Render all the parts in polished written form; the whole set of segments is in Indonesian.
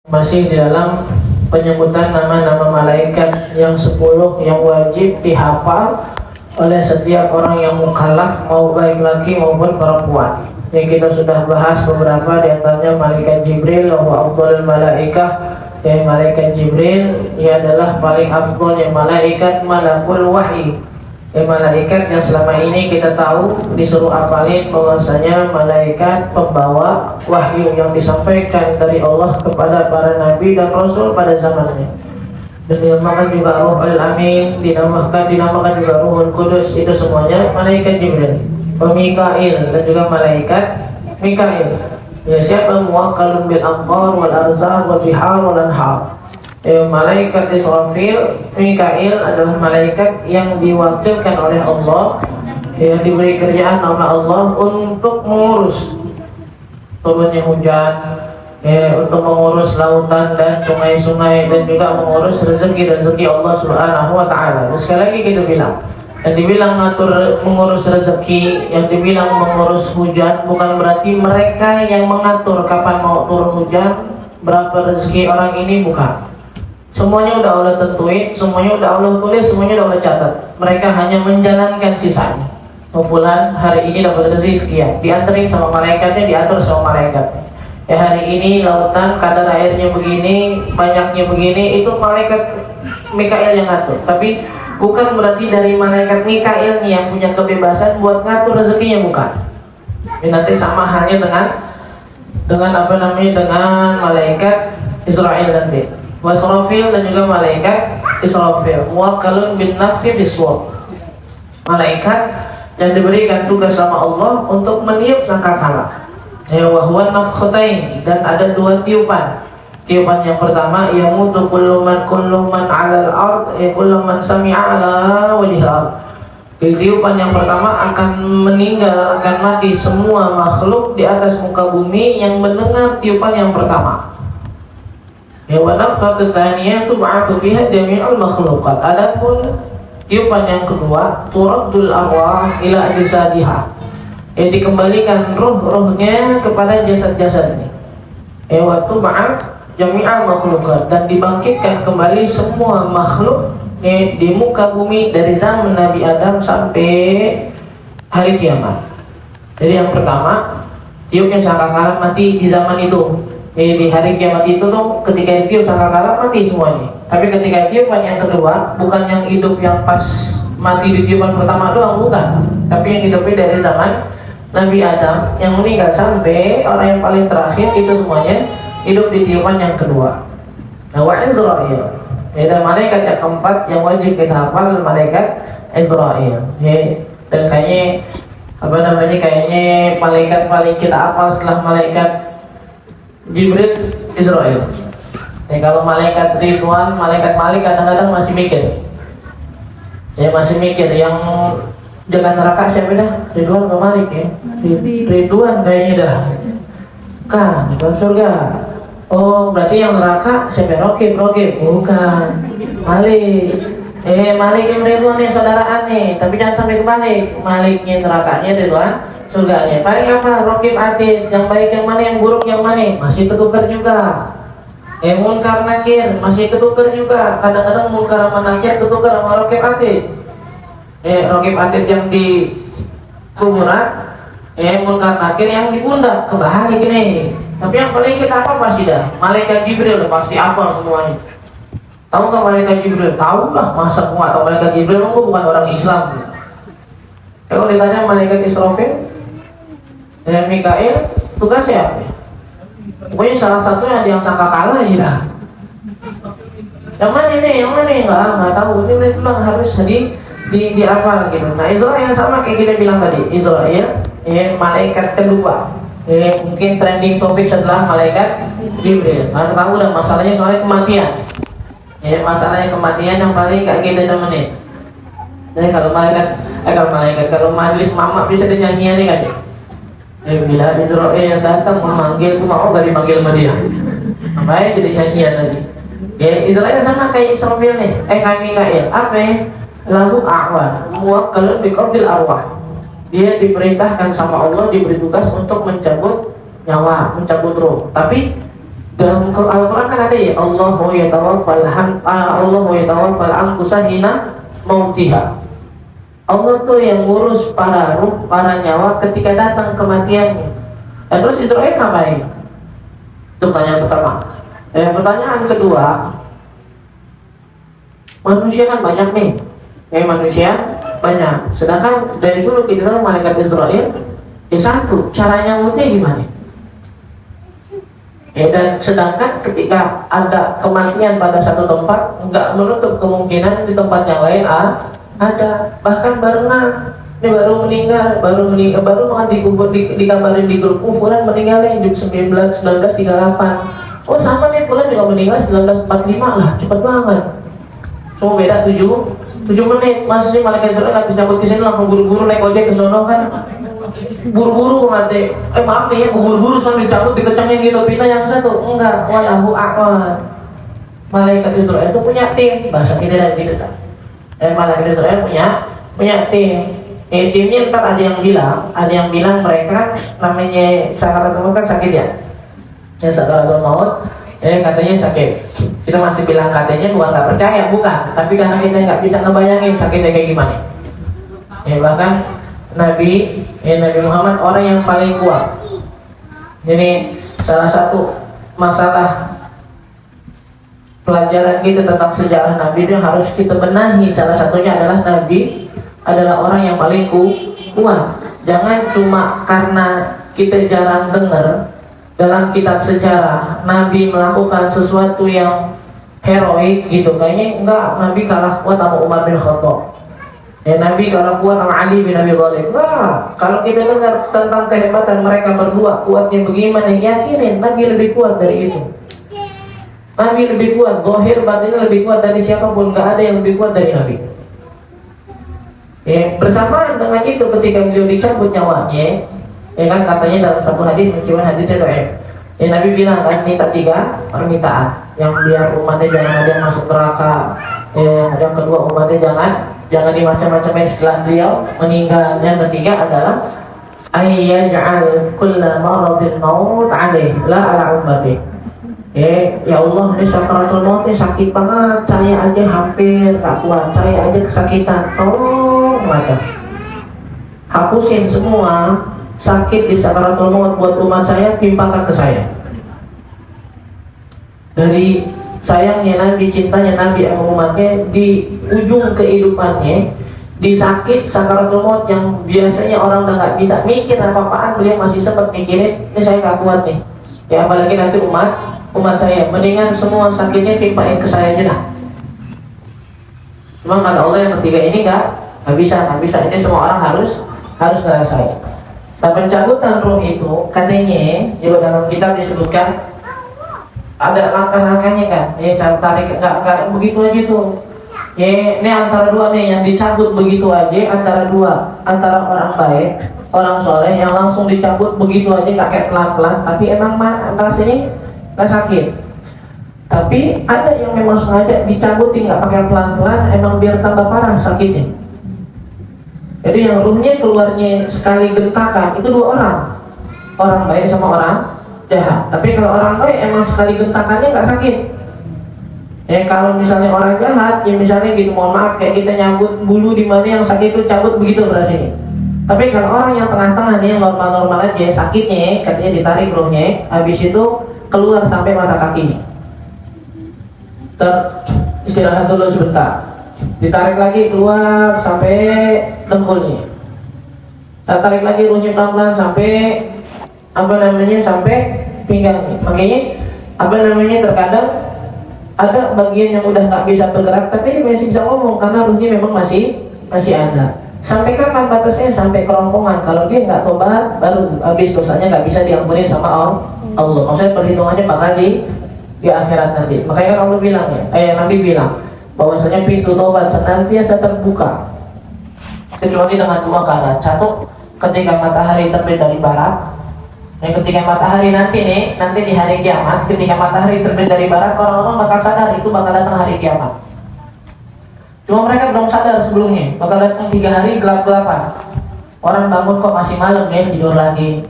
Masih di dalam penyebutan nama-nama malaikat yang 10 yang wajib dihafal oleh setiap orang yang mukallaf, mau baik laki maupun perempuan. Yang kita sudah bahas beberapa, di antaranya malaikat Jibril, wa afdhalul malaikah, malaikat Jibril ia adalah paling afdhalnya malaikat, malakul wahyi. Malaikat yang selama ini kita tahu disuruh apalin bahwasanya malaikat pembawa wahyu yang disampaikan dari Allah kepada para nabi dan rasul pada zamannya. Dan dinamakan juga Ruhul Amin, dinamakan juga Ruhul Kudus. Itu semuanya malaikat Jibril. Mikail dan juga malaikat Mikail. Ya, siapa muwakkalun bil aqdar wal arzaq wal bihar wal anhar. Malaikat Israfil, Mikail adalah malaikat yang diwakilkan oleh Allah, yang diberi kerjaan nama Allah untuk mengurus turunnya hujan, untuk mengurus lautan dan sungai-sungai, dan juga mengurus rezeki Allah Subhanahu wa Ta'ala. Sekali lagi kita bilang, yang dibilang ngatur mengurus rezeki, yang dibilang mengurus hujan, bukan berarti mereka yang mengatur kapan mau turun hujan, berapa rezeki orang ini, bukan. Semuanya udah Allah tentuin, semuanya udah Allah tulis, semuanya udah Allah catat. Mereka hanya menjalankan sisanya. Fulan hari ini dapat rezeki sekian, dianterin sama malaikatnya, diatur sama malaikatnya. Hari ini lautan kadar airnya begini, banyaknya begini, itu malaikat Mikail yang ngatur. Tapi bukan berarti dari malaikat Mikail nih yang punya kebebasan buat ngatur rezekinya, bukan. Ini nanti sama halnya dengan malaikat Israel nanti. Wasrafil dan juga malaikat Israfil, muwakkalun bin nafkhi bis-sur. Malaikat yang diberikan tugas sama Allah untuk meniup sangkakala. Wa huwa nafkhatain, dan ada 2 tiupan. Tiupan yang pertama, yamutu kullu man 'alal ard, kullu man sami'a 'ala wajhil ard. Tiupan yang pertama akan meninggal, akan mati semua makhluk di atas muka bumi yang mendengar tiupan yang pertama. Wa nafkhatu tsaniyah tub'atsu fiha jami'ul makhluqat. Adapun tiupan yang kedua, turaddul arwah ila ajsadiha. Dikembalikan ruh-ruhnya kepada jasad-jasadnya. Wa tub'ats jami'ul makhluqat, dan dibangkitkan kembali semua makhluk di muka bumi dari zaman Nabi Adam sampai hari kiamat. Jadi yang pertama, tiupnya sangkakala mati di zaman itu. Di hari kiamat itu tuh ketika ditiup sangkakala mati semuanya. Tapi ketika tiupan yang kedua, bukan yang hidup yang pas mati di tiupan pertama doang, bukan. Tapi yang hidupnya dari zaman Nabi Adam yang meninggal sampai orang yang paling terakhir, itu semuanya hidup di tiupan yang kedua. Nah, wa Israil, dan malaikat yang keempat yang wajib kita hafal, malaikat Israil. Dan kayaknya malaikat paling kita hafal setelah malaikat Jibril, Israel. Kalau malaikat Ridwan, malaikat Malik kadang-kadang masih mikir. Masih mikir yang jaga neraka siapa dah? Ridwan atau Malik ya? Ridwan kayaknya dah. Bukan, bukan surga. Oh, berarti yang neraka siapa? Rokib. Bukan. Malik. Malik yang Ridwan nih saudaraan nih, tapi jangan sampai ke Malik. Maliknya nerakanya, Ridwan surganya. Paling apa? Rokib atid, yang baik yang mana, yang buruk yang mana, masih ketukar juga. Munkar nakir masih ketukar juga. Kadang-kadang munkar sama nakir ketukar sama rokib atid. Rokib atid yang di kuburan, munkar nakir yang di pundak, kebalik ini. Tapi yang paling kita apa pasti dah, malaikat Jibril pasti apa semuanya. Tahu nggak malaikat Jibril? Tahu lah, masa gua atau malaikat Jibril? Gua bukan orang Islam. Kalau ditanya malaikat Israfil dan Mikail, tugasnya apa? Pokoknya salah satunya ada yang sangkakala aja. Yang mana nih? Nggak tahu. Ini memang harus di apa gitu. Nah, Israel yang sama kayak kita bilang tadi. Israel, malaikat kedua. Mungkin trending topik setelah malaikat Jibril. Karena tahu udah masalahnya soalnya kematian. Masalahnya kematian yang paling gak kita temenin. Jadi kalau kalau majelis mama bisa dinyanyian nih kan. Bila Israel datang memanggil, mau gak dipanggil sama dia. Namanya jadi nyanyian lagi. Israel sama kayak Israfil nih, kayak Mikail. Apa ya? Lahu a'wan, muwakkalun biqabdil arwah. Dia diperintahkan sama Allah, diberi tugas untuk mencabut nyawa, mencabut roh. Tapi Dalam Al-Quran kan ada ya, Allahu yatawaffal anfusa hina mautiha. Allah tuh yang ngurus para ruh, para nyawa ketika datang kematiannya. Dan terus Israel ngapain? Itu pertanyaan pertama. Pertanyaan kedua, manusia kan banyak nih, manusia banyak. Sedangkan dari dulu kita tahu malaikat Israel satu, caranya nyambutnya gimana? Dan sedangkan ketika ada kematian pada satu tempat, nggak menutup kemungkinan di tempat yang lain ada. Bahkan barengan, ini baru meninggal, baru dikubur, dikabarin di grup, fulan meninggalnya jam 1938. Oh sama nih, fulan juga meninggal 1945 lah, cepet banget. Cuma beda 7 menit. Masa sih malaikat Israel habis nyambut kesini langsung buru-buru naik ojek ke sono kan? Buru-buru ngate, maaf nih ya, buru-buru soalnya dicabut, dikecengin gitu, pindah yang satu. Enggak, wallahu a'lam. Malaikat Israel itu punya tim, bahasa kita dan gitu kan. Malaikat Israel punya tim. Timnya ntar ada yang bilang mereka namanya sakaratul maut kan sakit ya. Ya sakaratul maut, katanya sakit. Kita masih bilang katanya bukan nggak percaya, bukan. Tapi karena kita nggak bisa ngebayangin sakitnya kayak gimana. Bahkan Nabi Muhammad orang yang paling kuat. Jadi salah satu masalah pelajaran kita tentang sejarah Nabi itu harus kita benahi. Salah satunya adalah Nabi adalah orang yang paling kuat. Jangan cuma karena kita jarang dengar dalam kitab sejarah Nabi melakukan sesuatu yang heroik gitu, kayaknya enggak, Nabi kalah kuat sama Umar bin Khattab. Nabi kalah kuat sama Ali bin Abi Thalib. Nah, kalau kita dengar tentang kehebatan mereka berdua, kuatnya bagaimana, yakinin Nabi lebih kuat dari itu. Nabi lebih kuat, zahir batinnya lebih kuat dari siapapun, gak ada yang lebih kuat dari Nabi. Bersamaan dengan itu ketika beliau dicabut nyawanya, kan katanya dalam satu hadis, meskipun hadisnya doa, Nabi bilang kan minta 3 permintaan, yang biar umatnya jangan ada yang masuk neraka, yang kedua umatnya jangan dimacam-macamkan setelah beliau meninggal. Yang ketiga adalah ayyaj'al kulla maradin maut alaih la ala ummati. Ya Allah, ini sakaratul maut ini sakit banget, saya aja hampir gak kuat, saya aja kesakitan, tolong mata hapusin semua sakit di sakaratul maut buat umat saya, timpakan ke saya. Dari sayangnya Nabi, cintanya Nabi sama umatnya, di ujung kehidupannya, di sakit sakaratul maut yang biasanya orang udah nggak bisa mikir apa-apaan, beliau masih sempat mikirin, ini saya nggak kuat nih. Ya apalagi nanti umat saya, mendingan semua sakitnya timpain ke saya aja dah. Cuma kata Allah yang ketiga ini nggak bisa. Ini semua orang harus ngerasain. Nah, pencabutan roh itu katanya juga dalam kitab disebutkan ada langkah-langkahnya kan, cara tarik nggak begitu aja tuh. Ini antara dua nih yang dicabut begitu aja, antara orang baik, orang soleh yang langsung dicabut begitu aja nggak kayak pelan-pelan, tapi emang rasanya nggak sakit. Tapi ada yang memang sengaja dicabutin nggak pakai pelan-pelan, emang biar tambah parah sakitnya. Jadi yang ruhnya keluarnya sekali gentakan itu 2 orang baik sama orang jahat. Tapi kalau orang baik emang sekali gentakannya nggak sakit. Kalau misalnya orang jahat, ya misalnya gitu, mohon maaf, kayak kita nyambut bulu di mana yang sakit itu cabut begitu berasanya. Tapi kalau orang yang tengah-tengah nih, yang normal-normal aja, sakitnya katanya ditarik rohnya, habis itu keluar sampai mata kakinya. Istirahat dulu sebentar, ditarik lagi keluar sampai dengkulnya, tarik lagi runyuk pelan-pelan sampai sampai pinggangnya. Makanya terkadang ada bagian yang udah nggak bisa bergerak tapi dia masih bisa ngomong karena ruhnya memang masih ada. Sampai kapan batasnya? Sampai kerongkongan. Kalau dia nggak tobat baru habis, dosanya nggak bisa diampuni sama Allah. Maksudnya perhitungannya bakal di akhirat nanti. Makanya kan Allah bilang Nabi bilang bahwasanya pintu tobat senantiasa terbuka kecuali dengan 2 keadaan. Satu, ketika matahari terbit dari barat. Ketika matahari nanti di hari kiamat, ketika matahari terbit dari barat, orang-orang bakal sadar itu bakal datang hari kiamat. Cuma mereka belum sadar sebelumnya, bakal datang 3 hari gelap-gelapan. Orang bangun kok masih malam ya, tidur lagi.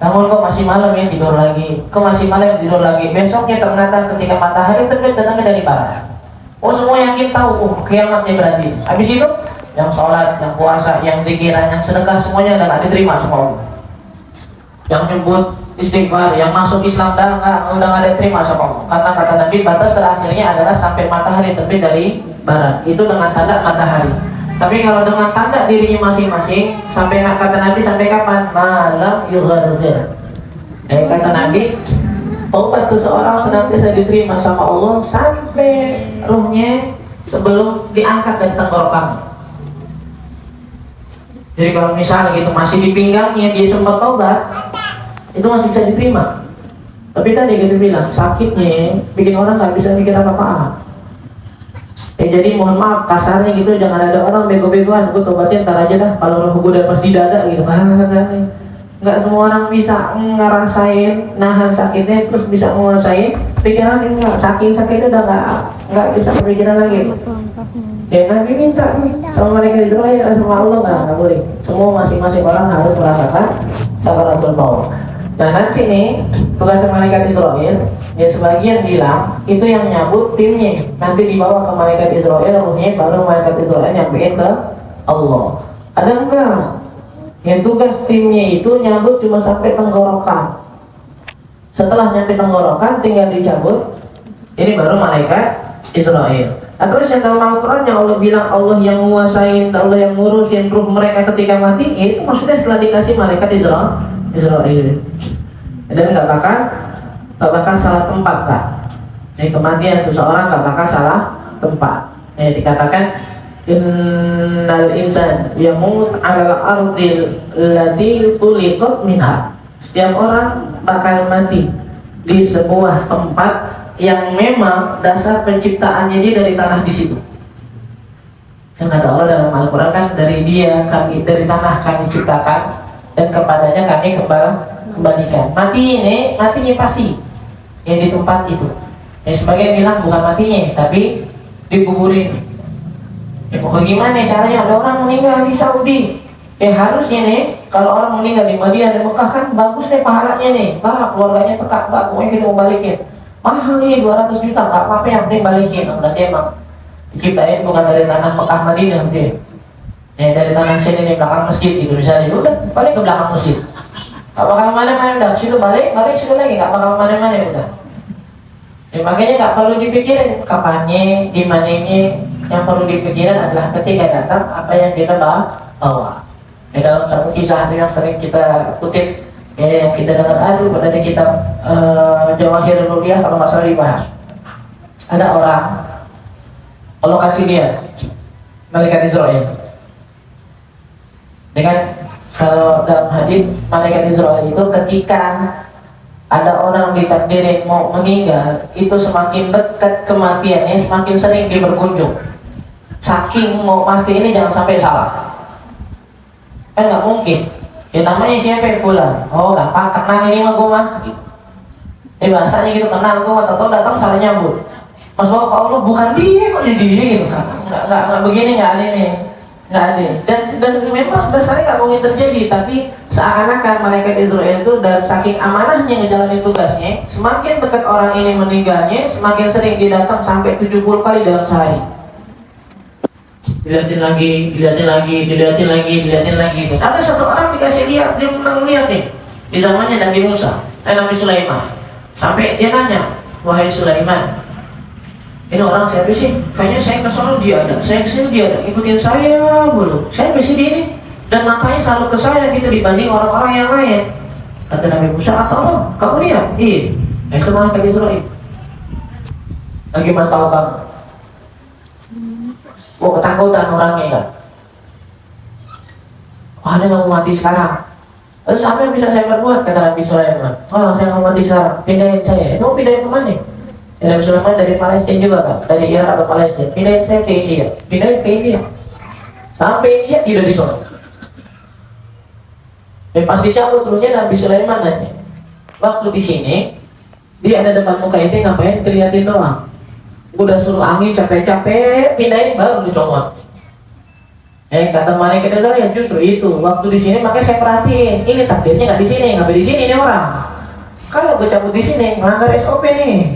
Namun kok masih malam ya tidur lagi, kok masih malam tidur lagi. Besoknya ternyata ketika matahari terbit datangnya dari barat. Oh semua yakin tahu, kiamatnya berarti. Habis itu yang sholat, yang puasa, yang pikiran, yang sedekah semuanya udah gak diterima sama Allah. Yang nyebut istighfar, yang masuk Islam udah gak diterima sama Allah. Karena kata Nabi batas terakhirnya adalah sampai matahari terbit dari barat. Itu dengan tanda matahari. Tapi kalau dengan tanda dirinya masing-masing, sampai kata Nabi sampai kapan? Malam yugharzir. Kata Nabi, taubat seseorang senantiasa diterima sama Allah sampai ruhnya sebelum diangkat dari tenggorokan. Jadi kalau misalnya gitu masih di pinggangnya dia sempat taubat, itu masih bisa diterima. Tapi tadi kita bilang sakitnya bikin orang nggak bisa mikir apa-apa. Jadi mohon maaf kasarnya gitu, jangan ada orang bego-begoan, gue tobatin ntar aja dah kalau roh gue udah pas di dada gitu. Nggak semua orang bisa ngerasain nahan sakitnya terus bisa menguasai pikiran. Enggak, saking sakitnya udah nggak bisa kepikiran lagi. Ya Nabi minta sama mereka Israel sama Allah nggak boleh. Semua masing-masing orang harus merasakan sakaratul maut. Nah nanti nih tugas malaikat Israel, ya sebagian bilang itu yang nyabut timnya, nanti dibawa ke malaikat Israel, ruhnya baru malaikat Israel nyampein ke Allah. Ada enggak? Yang tugas timnya itu nyabut cuma sampai tenggorokan. Setelah nyampe tenggorokan tinggal dicabut, ini baru malaikat Israel. Nah, terus yang dalam Al-Quran yang Allah bilang Allah yang menguasain, Allah yang ngurusin ruh mereka ketika mati, itu maksudnya setelah dikasih malaikat Israel. Dan nggak bakal salah tempat kan? Jadi kematian seseorang nggak bakal salah tempat. Dikatakan innal insan yamut 'alal ardil lati khuliqat minha. Setiap orang bakal mati di sebuah tempat yang memang dasar penciptaannya dia dari tanah di situ. Kan kata Allah dalam Al-Quran kan dari dari tanah kami ciptakan dan kepadanya kami kembalikan. Matinya pasti yang di tempat itu. Sebagian bilang bukan matinya tapi dikuburin. Mau gimana caranya? Ada orang meninggal di Saudi. Harusnya nih kalau orang meninggal di Madinah dan Mekah kan bagus nih pahalanya nih. Keluarganya tekak, pokoknya kita mau balikin. Mahal nih 200 juta, nggak apa-apa yang penting balikin. Berarti emang diciptain bukan dari tanah Mekah Madinah dia. Dari tanah sini nih belakang masjid gitu misalnya, udah balik ke belakang masjid. Gak bakal mana-mana udah, situ balik situ lagi, gak bakal mana-mana udah. Makanya gak perlu dipikirin kapannya, di mananya. Yang perlu dipikirin adalah ketika datang apa yang kita bawa. Dalam satu kisah yang sering kita kutip, yang kita dengar dari kitab Jawahir Ruqyah kalau nggak salah dibahas. Ada orang, Allah kasih dia malaikat Israel. Kalau dalam hadis malaikat Israel itu ketika ada orang ditakdirin mau meninggal, itu semakin dekat kematiannya, semakin sering dia berkunjung. Saking mau pasti ini jangan sampai salah. Kan nggak mungkin. Namanya siapa Fulan? Oh gampang kenal ini mah gue mah. Bahasanya gitu kenal gue mah, tahu datang salah nyambut. Mas bawa ke Allah bukan dia kok jadi dia gitu kan? Nggak begini, nggak ada nih. Nggak ada. Dan memang dasarnya nggak mungkin terjadi, tapi seakan-akan malaikat Israel itu dan saking amanahnya ngejalanin tugasnya, semakin dekat orang ini meninggalnya, semakin sering dia datang sampai 70 kali dalam sehari. Dilihatin lagi. Ada satu orang dikasih lihat, dia menang lihat nih di zamannya Nabi Musa, Nabi Sulaiman. Sampai dia nanya, wahai Sulaiman, ini orang siapa sih? Kayaknya saya ke sana dia ada, saya kesini dia ada, ikutin saya mulu. Saya di sini dan matanya selalu ke saya gitu dibanding orang-orang yang lain. Kata Nabi Musa, atau Allah, kamu lihat? Iya. Itu malaikat Israel. Lagi mantau kamu. Ketakutan orangnya kan. Dia nggak mau mati sekarang. Terus apa yang bisa saya perbuat? Kata Nabi Sulaiman. Saya nggak mau mati sekarang. Pindahin saya. Mau pindahin kemana? Nabi Sulaiman dari Palestina juga kan, dari Irak atau Palestina. Pindahin saya ke India. Pindahin ke India. Sampai India tidak di sana. Pas dicabut ruhnya Nabi Sulaiman nanya, waktu di sini dia ada depan muka itu ngapain? Terlihatin doang. Udah suruh angin capek-capek pindahin baru dicomot. Kata malaikat saya justru itu waktu di sini makanya saya perhatiin ini takdirnya nggak di sini, nggak di sini nih orang. Kalau gue cabut di sini melanggar SOP nih.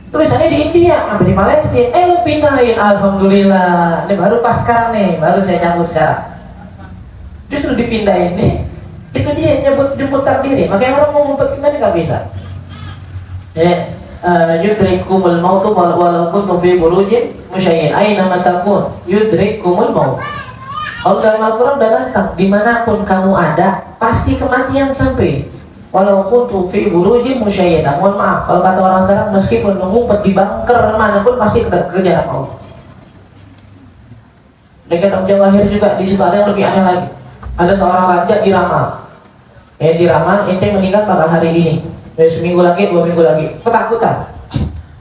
Tulisannya di India, apa di Malaysia? Lo pindahin, alhamdulillah. Ini baru pas sekarang nih, baru saya cabut sekarang. Justru dipindahin nih. Itu dia jemput takdir. Makanya orang mau ngumpet gimana nggak bisa. Yudrikumul mautu walau kuntum fi burujin musyayyin aina ma takun yudrikumul maut. Kalau dalam Al-Quran udah datang dimanapun kamu ada pasti kematian sampai walau kuntum fi burujin musyayyin. Mohon maaf kalau kata orang sekarang meskipun mengumpet di bunker manapun pasti kejar maut. Dekat Jawahir juga di situ ada yang lebih aneh lagi. Ada seorang raja diramal. Diramal ente meninggal bakal hari ini. Seminggu lagi, 2 minggu lagi, ketakutan.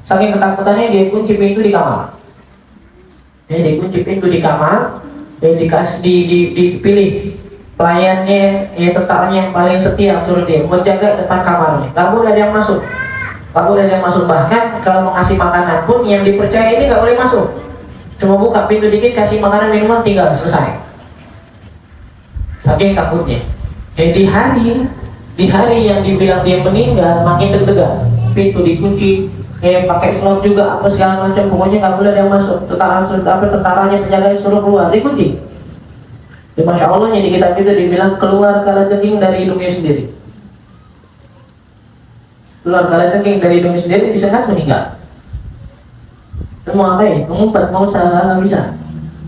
Saking ketakutannya dia kunci pintu di kamar. Dia kunci pintu di kamar, dia dipilih pelayannya, tentaranya yang paling setia untuk dia menjaga depan kamarnya. Gak boleh ada yang masuk, gak boleh ada yang masuk. Bahkan kalau mau kasih makanan pun yang dipercaya ini gak boleh masuk. Cuma buka pintu dikit, kasih makanan minuman, tinggal selesai. Saking takutnya. Di hari yang dibilang dia meninggal makin deg-degan, pintu dikunci, pakai slot juga apa segala macam, pokoknya nggak boleh ada yang masuk. Tentaranya penjaga disuruh keluar, dikunci. Masya Allah di kitab itu dibilang keluar kala keking dari hidungnya sendiri. Keluar kala keking dari hidungnya sendiri disengat meninggal. Mau apa ya? Mengumpet, mau usaha nggak bisa.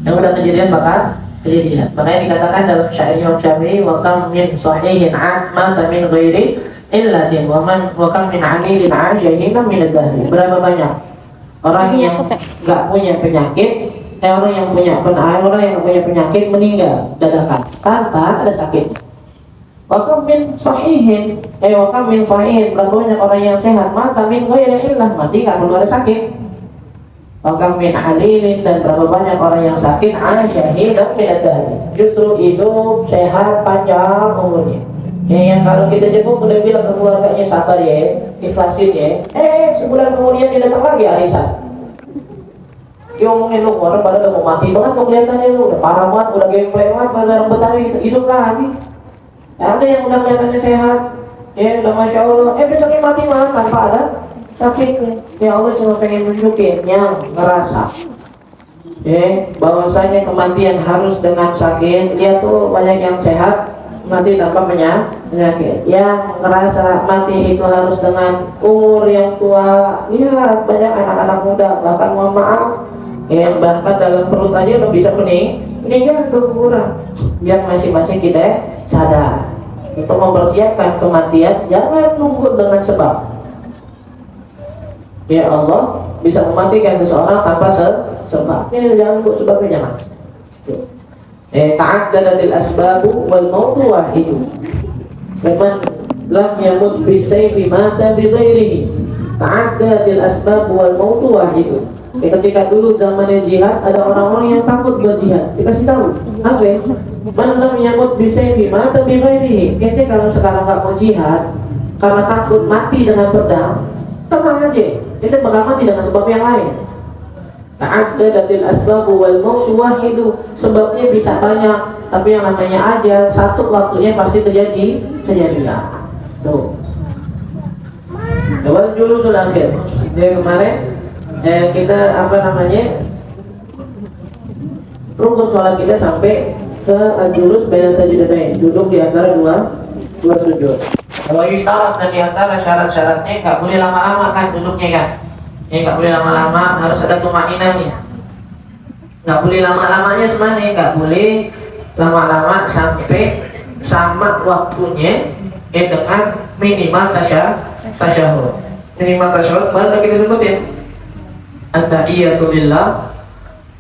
Yang udah kejadian bakal kejadian. Makanya dikatakan dalam syair Imam Syafi'i wa kam min sahihin mata min ghairi illatin wa kam min anilin ashahina min ad-dahri. Berapa banyak orang yang enggak punya penyakit, orang yang punya penyakit meninggal dadakan tanpa ada sakit. Wa kam min sahihin berapa banyak orang yang sehat mata min ghairi illah, mati enggak perlu ada sakit. Wakam min alilin, dan berapa banyak orang yang sakit asyahid dan bidadari justru hidup sehat panjang umurnya. Yang kalau kita jemput udah bilang ke keluarganya sabar ya, ikhlasin ya, sebulan kemudian dia datang lagi arisan. Dia ngomongin lu orang pada udah mau mati banget kelihatannya, lu udah parah banget, udah gempleng banget pada orang Betawi hidup lagi. Ada yang udah kelihatannya sehat, udah masya Allah, besoknya mati malah tanpa ada sakitnya. Ya Allah cuma pengen nunjukin yang ngerasa bahwasanya kematian harus dengan sakit. Lihat tuh banyak yang sehat mati tanpa penyakit. Yang ngerasa mati itu harus dengan umur yang tua. Lihat banyak anak-anak muda, bahkan mohon maaf yang bahkan dalam perut aja udah bisa meninggal keguguran. Biar masing-masing kita sadar untuk mempersiapkan kematian, jangan nunggu dengan sebab. Ya Allah bisa mematikan seseorang tanpa sebab. Jangan buat sebabnya, jangan. Ta'addadatil asbabu wal mautu wahidu. Man lam yamut bi sayfi mata bi ghairihi. Ta'addadatil asbabu wal mautu wahidu. Ketika dulu zamannya jihad, ada orang-orang yang takut buat jihad. Dikasih tahu, apa ya? Man lam yamut bi sayfi mata bi ghairihi. Jadi kalau sekarang enggak mau jihad karena takut mati dengan pedang, tenang aja, kita bakal mati dengan sebab yang lain. Ta'addadatil asbabu wal mautu wahidu. Sebabnya bisa banyak, tapi yang namanya ajal satu waktunya pasti terjadi ya. Tuh. Wal julusul akhir. Dia kemarin kita rukun sholat kita sampai ke al-julus baina sajdatain, duduk di antara dua sujud. Kalau isyarat dan diantara syarat-syaratnya nggak boleh lama-lama kan duduknya kan, nggak boleh lama-lama, harus ada tumainannya. Nggak boleh lama-lamanya semuanya, nggak boleh lama-lama sampai sama waktunya dengan minimal tasyahud. Minimal tasyahud baru kita sebutin at-tahiyatu lillah.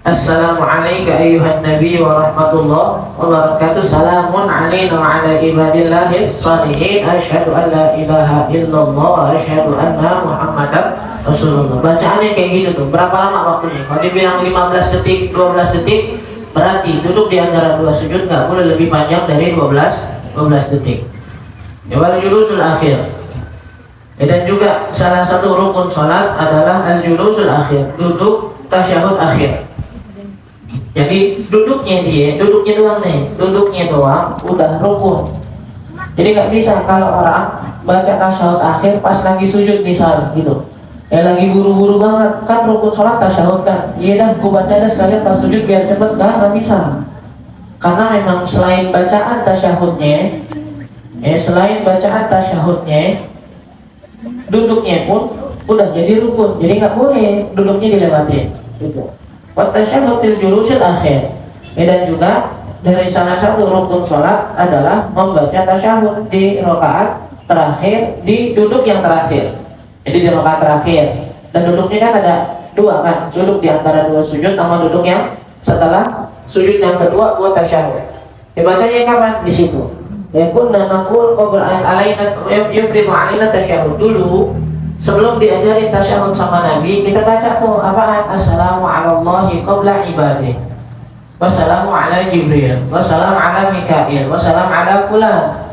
Assalamualaikum ayyuhan nabi wa rahmatullah wa barakatuh. Salamun alaina wa ala ibadillahis shalihin. Asyhadu an la ilaha illallah wa asyhadu anna muhammadar rasulullah. Bacaannya kayak gitu tuh. Berapa lama waktunya? Kalau dibilang 15 detik, 12 detik, berarti duduk di antara dua sujud nggak boleh lebih panjang dari 12 detik. Wal julusul akhir. Dan juga salah satu rukun salat adalah al julusul akhir, duduk tasyahud akhir. Jadi duduknya doang nih, duduknya doang udah rukun. Jadi nggak bisa kalau orang baca tasyahud akhir pas lagi sujud misal gitu. Ya lagi buru-buru banget, kan rukun sholat tasyahud kan. Iya dah, gua baca dah sekalian pas sujud biar cepet, nggak bisa. Karena memang selain bacaan tasyahudnya, duduknya pun udah jadi rukun. Jadi nggak boleh duduknya dilewatin. Gitu. Tasyahud fil julusil akhir. Dan juga dari salah satu rukun sholat adalah membaca tasyahud di rakaat terakhir, di duduk yang terakhir. Jadi di rakaat terakhir, dan duduknya kan ada dua kan, duduk di antara dua sujud sama duduk yang setelah sujud yang kedua buat tasyahud. Dibacanya kapan? Di situ. Ya kunna naqul qabla alaina yufridu alaina tasyahud. Dulu sebelum diajarin tasyahud sama Nabi, kita baca tuh apaan? Assalamu ala Allahi qabla ibadih, wassalamu ala Jibril, wassalamu ala Mikail, wassalamu ala fulan.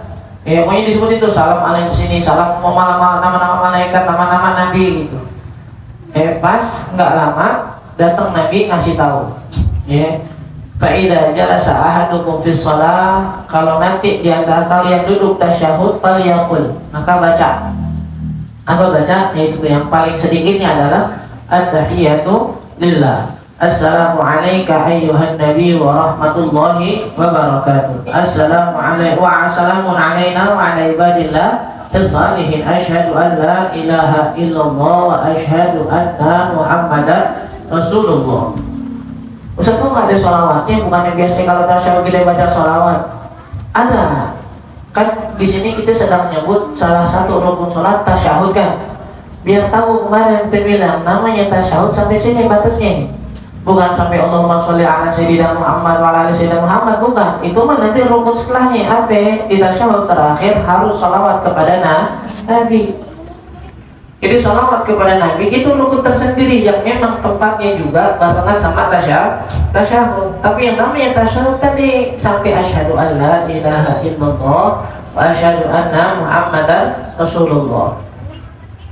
Ya pokoknya disebut itu salam ala sini, salam nama-nama malaikat, nama-nama Nabi gitu. Pas nggak lama datang Nabi ngasih tahu. Ya, fa idza jalasa ahadukum fi shalah, kalau nanti di antara kalian duduk tasyahud falyaqul, maka baca. Apa baca? Yaitu yang paling sedikitnya adalah at-tahiyatu lillah. Assalamu alayka ayyuhan nabi wa rahmatullahi wa barakatuh. Assalamun alayna wa ala ibadillah as-salihin. Asyhadu an la ilaha illallah wa asyhadu anna muhammadan rasulullah. Ustaz kok nggak ada sholawatnya? Bukannya biasa kalau tasyahud kita baca sholawat? Ada. Kan di sini kita sedang menyebut salah satu rukun sholat tasyahud kan. Biar tahu kemarin kita bilang namanya tasyahud sampai sini batasnya. Bukan sampai Allahumma sholli ala sayyidina Muhammad wa ala sayyidina Muhammad, bukan. Itu mah nanti rukun setelahnya. Apa? Di tasyahud terakhir harus sholawat kepada Nabi. Jadi sholawat kepada Nabi itu rukun tersendiri yang memang tempatnya juga barengan sama tasyahud. Tapi yang namanya tasyahud tadi sampai asyhadu an la ilaha illallah wa asyhadu anna Muhammadan rasulullah.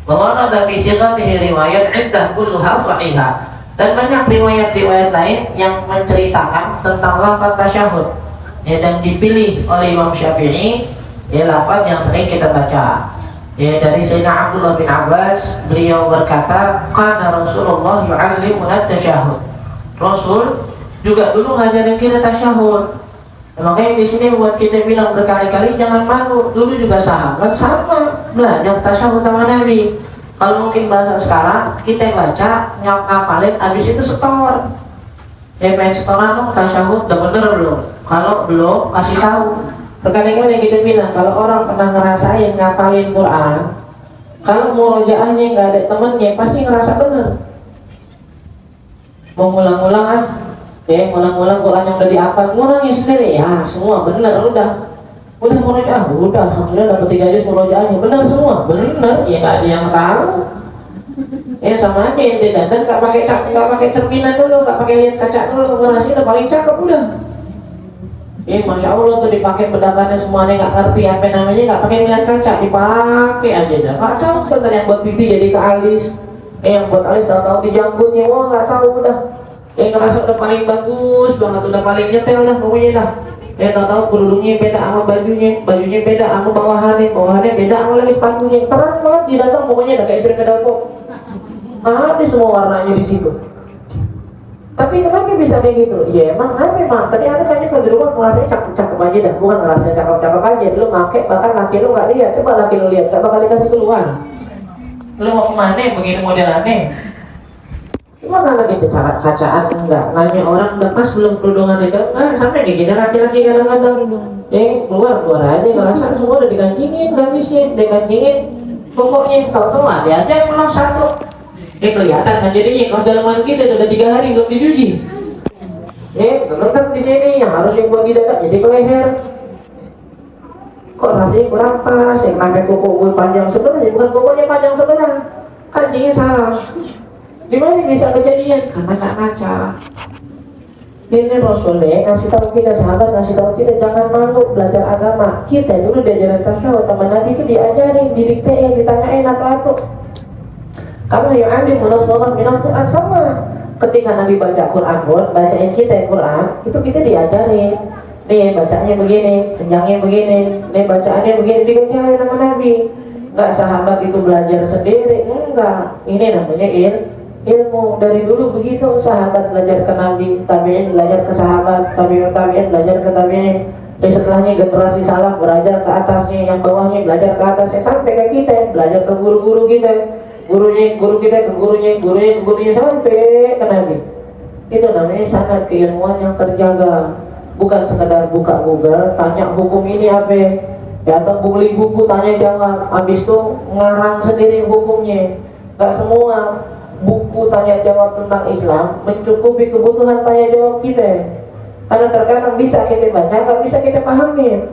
Wa warada fi sighatihi riwayat 'iddah kulluha shahihah. Dan banyak riwayat-riwayat lain yang menceritakan tentang lafaz tasyahud. Ya, dan dipilih oleh Imam Syafi'i ya lafaz yang sering kita baca. Ya, dari Sayyidina Abdullah bin Abbas, beliau berkata, "Kana Rasulullah yu'allimuna tasyahud." Rasul juga dulu ngajarin kita tasyahud. Makanya di sini buat kita bilang berkali-kali jangan malu. Dulu juga sahabat sama belajar tasyahud sama Nabi. Kalau mungkin bahasa sekarang kita baca ngapalin, habis itu setor. Ya pengen setoran dong tasyahud udah bener belum? Kalau belum kasih tahu. Berkali-kali kita bilang kalau orang pernah ngerasain ngapalin Quran, kalau murojaahnya nggak ada temennya pasti ngerasa bener. Mau ngulang-ngulang ngulang-ngulang Quran yang udah dihafal, ngulangi sendiri ya semua bener udah murojaah, udah alhamdulillah dapat 3 juz murojaahnya benar semua, benar ya nggak ada yang tahu. Ya sama aja yang dandan nggak pakai cerminan dulu, nggak pakai lihat kaca dulu, ngerasa udah paling cakep udah. Masya Allah tuh dipakai bedakannya semuanya nggak ngerti apa namanya, nggak pakai lihat kaca, dipakai aja dah. Nggak tahu bener yang buat pipi jadi ke alis, yang buat alis tahu di janggutnya, wah nggak tahu udah. Ngerasa udah paling bagus banget, udah paling nyetel dah pokoknya dah. Tahu kerudungnya beda sama bajunya beda sama bawahannya beda sama lagi sepatunya, terang banget dia datang pokoknya udah kayak istri pedal pop. Ada semua warnanya di situ. Tapi kenapa bisa kayak gitu? Ya emang tapi ada kayaknya kalau di rumah ngerasanya cakep-cakep aja dah, bukan ngerasa cakep-cakep aja. Lu make bahkan laki lu nggak lihat, coba laki lu lihat, gak bakal dikasih keluar. Lu mau kemana begini modelannya? Cuma kalau gitu kacaan enggak, nanya orang udah pas belum kerudungan itu, sampai kayak gitu laki-laki kadang-kadang keluar aja, ngerasa semua udah dikancingin, habisnya dikancingin, pokoknya tahu-tahu ada aja yang menang satu. Kelihatan kan jadinya kaos dalaman kita udah 3 hari belum dicuci. Teman-teman di sini yang harus yang buat di dada jadi ke leher. Kok rasanya kurang pas, yang pakai kuku gue panjang sebelah, bukan kukunya panjang sebelah, kancingnya salah. Di mana bisa kejadian? Karena tak ngaca. Ini Rasulullah ngasih tahu kita, sahabat ngasih tahu kita jangan malu belajar agama. Kita dulu diajarin tasyahud, teman Nabi itu diajarin, didiktein, ditanyain apa-apa. Karena yang alim menasawah minal Quran sama. Ketika Nabi baca Quran pun, bacain kita Quran, itu kita diajarin. Nih bacanya begini, panjangnya begini, nih bacaannya begini, diajarin sama Nabi. Enggak sahabat itu belajar sendiri, enggak. Ini namanya ilmu. Dari dulu begitu, sahabat belajar ke Nabi, tabi'in belajar ke sahabat, tabi'in belajar ke tabi'in. Setelahnya generasi salaf belajar ke atasnya, yang bawahnya belajar ke atasnya, sampai ke kita belajar ke guru-guru kita. Guru kita ke gurunya ke gurunya sampai ke Nabi. Itu namanya sanad keilmuan yang terjaga. Bukan sekedar buka Google, tanya hukum ini apa, ya atau beli buku tanya jawab, habis itu ngarang sendiri hukumnya. Gak semua buku tanya jawab tentang Islam mencukupi kebutuhan tanya jawab kita. Karena terkadang bisa kita baca, gak bisa kita pahami.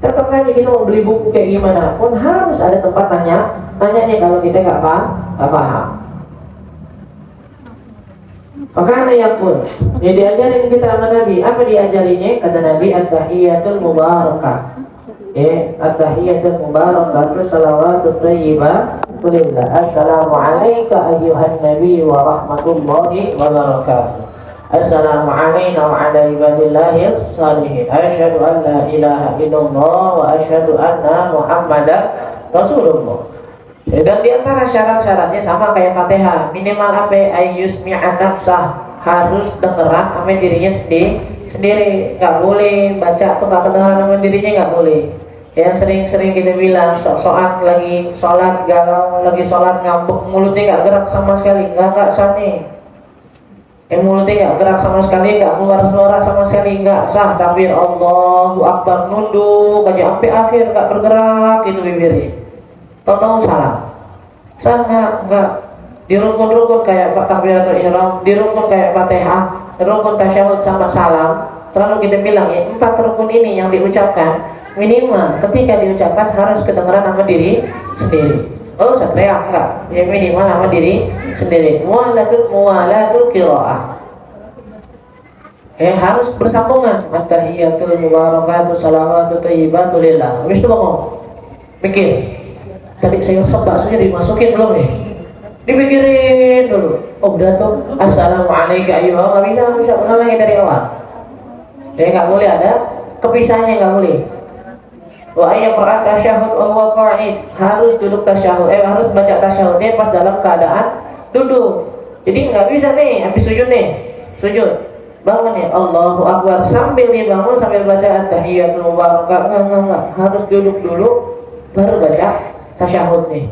Tetap aja kita mau beli buku kayak gimana pun harus ada tempat tanyanya kalau kita gak paham. Makanya ya pun, dia diajarin kita sama Nabi. Apa diajarinya? Kata Nabi, at-tahiyatul mubarakah. At-tahiyatul mubarakah itu salawatut thayyibah. Qulillah assalamu alayka ayyuhan nabi wa rahmatullahi wa barakatuh. Assalamu alayna wa ala ibadillahi salihin. Asyhadu an la ilaha illallah wa asyhadu anna muhammadan rasulullah. Dan di antara syarat-syaratnya sama kayak Fatihah, minimal apa? Ayyusmi'an nafsah, harus dengeran sama dirinya sendiri. Nggak boleh baca tuh nggak kedengeran sama dirinya, nggak boleh. Yang sering-sering kita bilang sok-sokan lagi sholat galau, lagi sholat ngambek, mulutnya nggak gerak sama sekali, nggak sahih. Mulutnya nggak gerak sama sekali, nggak keluar suara sama sekali, nggak sah. Takbir Allahu Akbar nunduk aja sampai akhir nggak bergerak itu bibirnya. Tahu salam, sah nggak di rukun-rukun kayak takbiratul ihram, di rukun kayak Fatihah, rukun tasyahud sama salam. Selalu kita bilang ya 4 rukun ini yang diucapkan minimal ketika diucapkan harus kedengaran sama diri sendiri. Oh teriak enggak, ya minimal sama diri sendiri. Muwalatul qiraah. Harus bersambungan. At-tahiyatul mubarakatuh salawatut thayyibatu lillah. Habis itu ngomong. Mikir. Tadi saya resep baksonya dimasukin belum nih? Dipikirin dulu. Oh udah tuh. Assalamualaikum ayyuhal, nggak bisa ulang lagi dari awal. Jadi nggak boleh ada kepisahnya, nggak boleh. Wa ayyaqra tasyahud wa qa'id, harus duduk tasyahud, harus baca tasyahudnya pas dalam keadaan duduk. Jadi nggak bisa nih habis sujud bangun nih Allahu Akbar sambil nih bangun sambil baca at-tahiyatul mubarakah, enggak, harus duduk dulu baru baca tasyahud nih.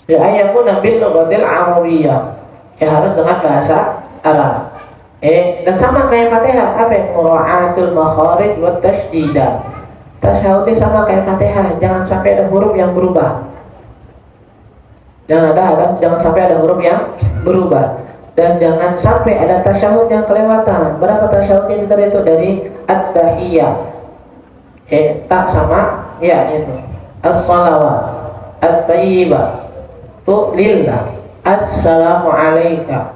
Ya ayakun bil lughatil arabiyyah, harus dengan bahasa Arab. Dan sama kayak Fatihah, apa? Mura'atul makharij wa tasdidah. Tasyahud sama kayak Fatihah, jangan sampai ada huruf yang berubah. Jangan sampai ada huruf yang berubah. Dan jangan sampai ada tasyahud yang kelewatan. Berapa tasyahud yang tadi itu dari at-tahiyyah? Tak sama ya itu. As-salawat at-thayyibah tu lillah. Assalamu alayka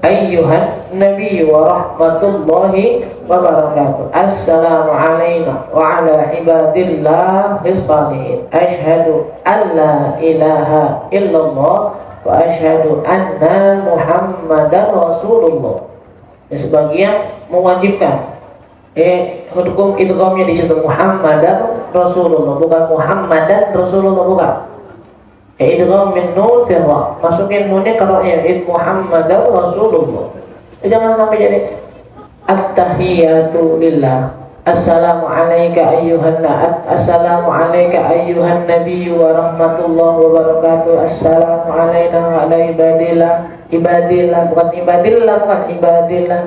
ayyuhan nabi wa rahmatullahi wa barakatuh. Assalamu alayna wa ala ibadillahi salihin. Ashhadu an la ilaha illallah wa ashhadu anna muhammadan rasulullah. Sebagian mewajibkan hukum idghamnya di situ Muhammadan Rasulullah, bukan Muhammadan Rasulullah, bukan. Idgham min nun fi ra, masukin nunnya kalau ya Muhammadan Rasulullah. Jangan sampai jadi at-tahiyatu lillah. Assalamu alayka ayyuhan nabi wa rahmatullahi wa barakatuh. Assalamu alayna wa ala ibadillah, bukan ibadillah.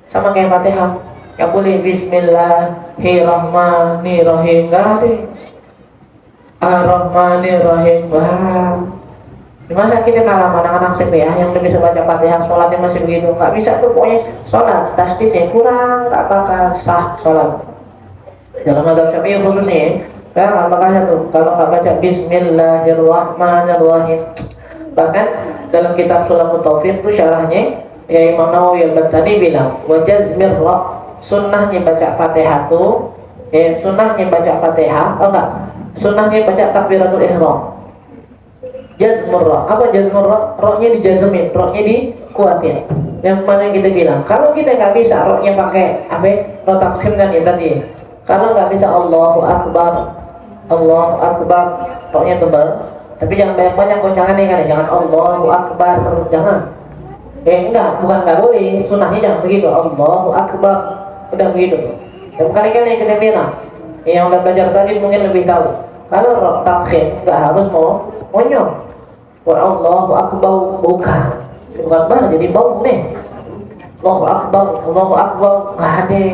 Sama kayak Fatihah. Ya boleh bismillahirrahmanirrahim, enggak ada ar-rahmanirrahim. Wah, masa kita kalah anak-anak TP ya yang udah bisa baca Fatihah, sholatnya masih begitu, nggak bisa tuh. Pokoknya sholat tasdidnya kurang, nggak bakal sah sholat. Dalam mazhab Syafi'i khususnya ya nggak bakal satu kalau nggak baca bismillahirrahmanirrahim. Bahkan dalam kitab Sulamut Taufiq itu syarahnya ya Imam Nawawi Al-Bantani bilang wajazmir ra, sunnahnya baca Fatihah tuh, sunnahnya baca Fatihah, sunnahnya baca takbiratul ihram. Jazmur ro. Apa jazmur ro? Ro-nya dijazmin, ro-nya dikuatin. Yang mana kita bilang, kalau kita nggak bisa ro-nya pakai apa? Ro tafkhim kan ya berarti. Kalau nggak bisa Allahu Akbar, Allahu Akbar, ro-nya tebal. Tapi jangan banyak-banyak goncangan nih kan ya. Jangan Allahu Akbar, jangan. Enggak, bukan nggak boleh. Sunnahnya jangan begitu. Allahu Akbar, udah begitu tuh. Dan kali-kali kita bilang, yang udah belajar tadi mungkin lebih tahu. Kalau ro tafkhim nggak harus mau monyong. Wa Allahu Akbar bukan bar jadi bau nih. Allahu Akbar, Allahu Akbar nggak ada.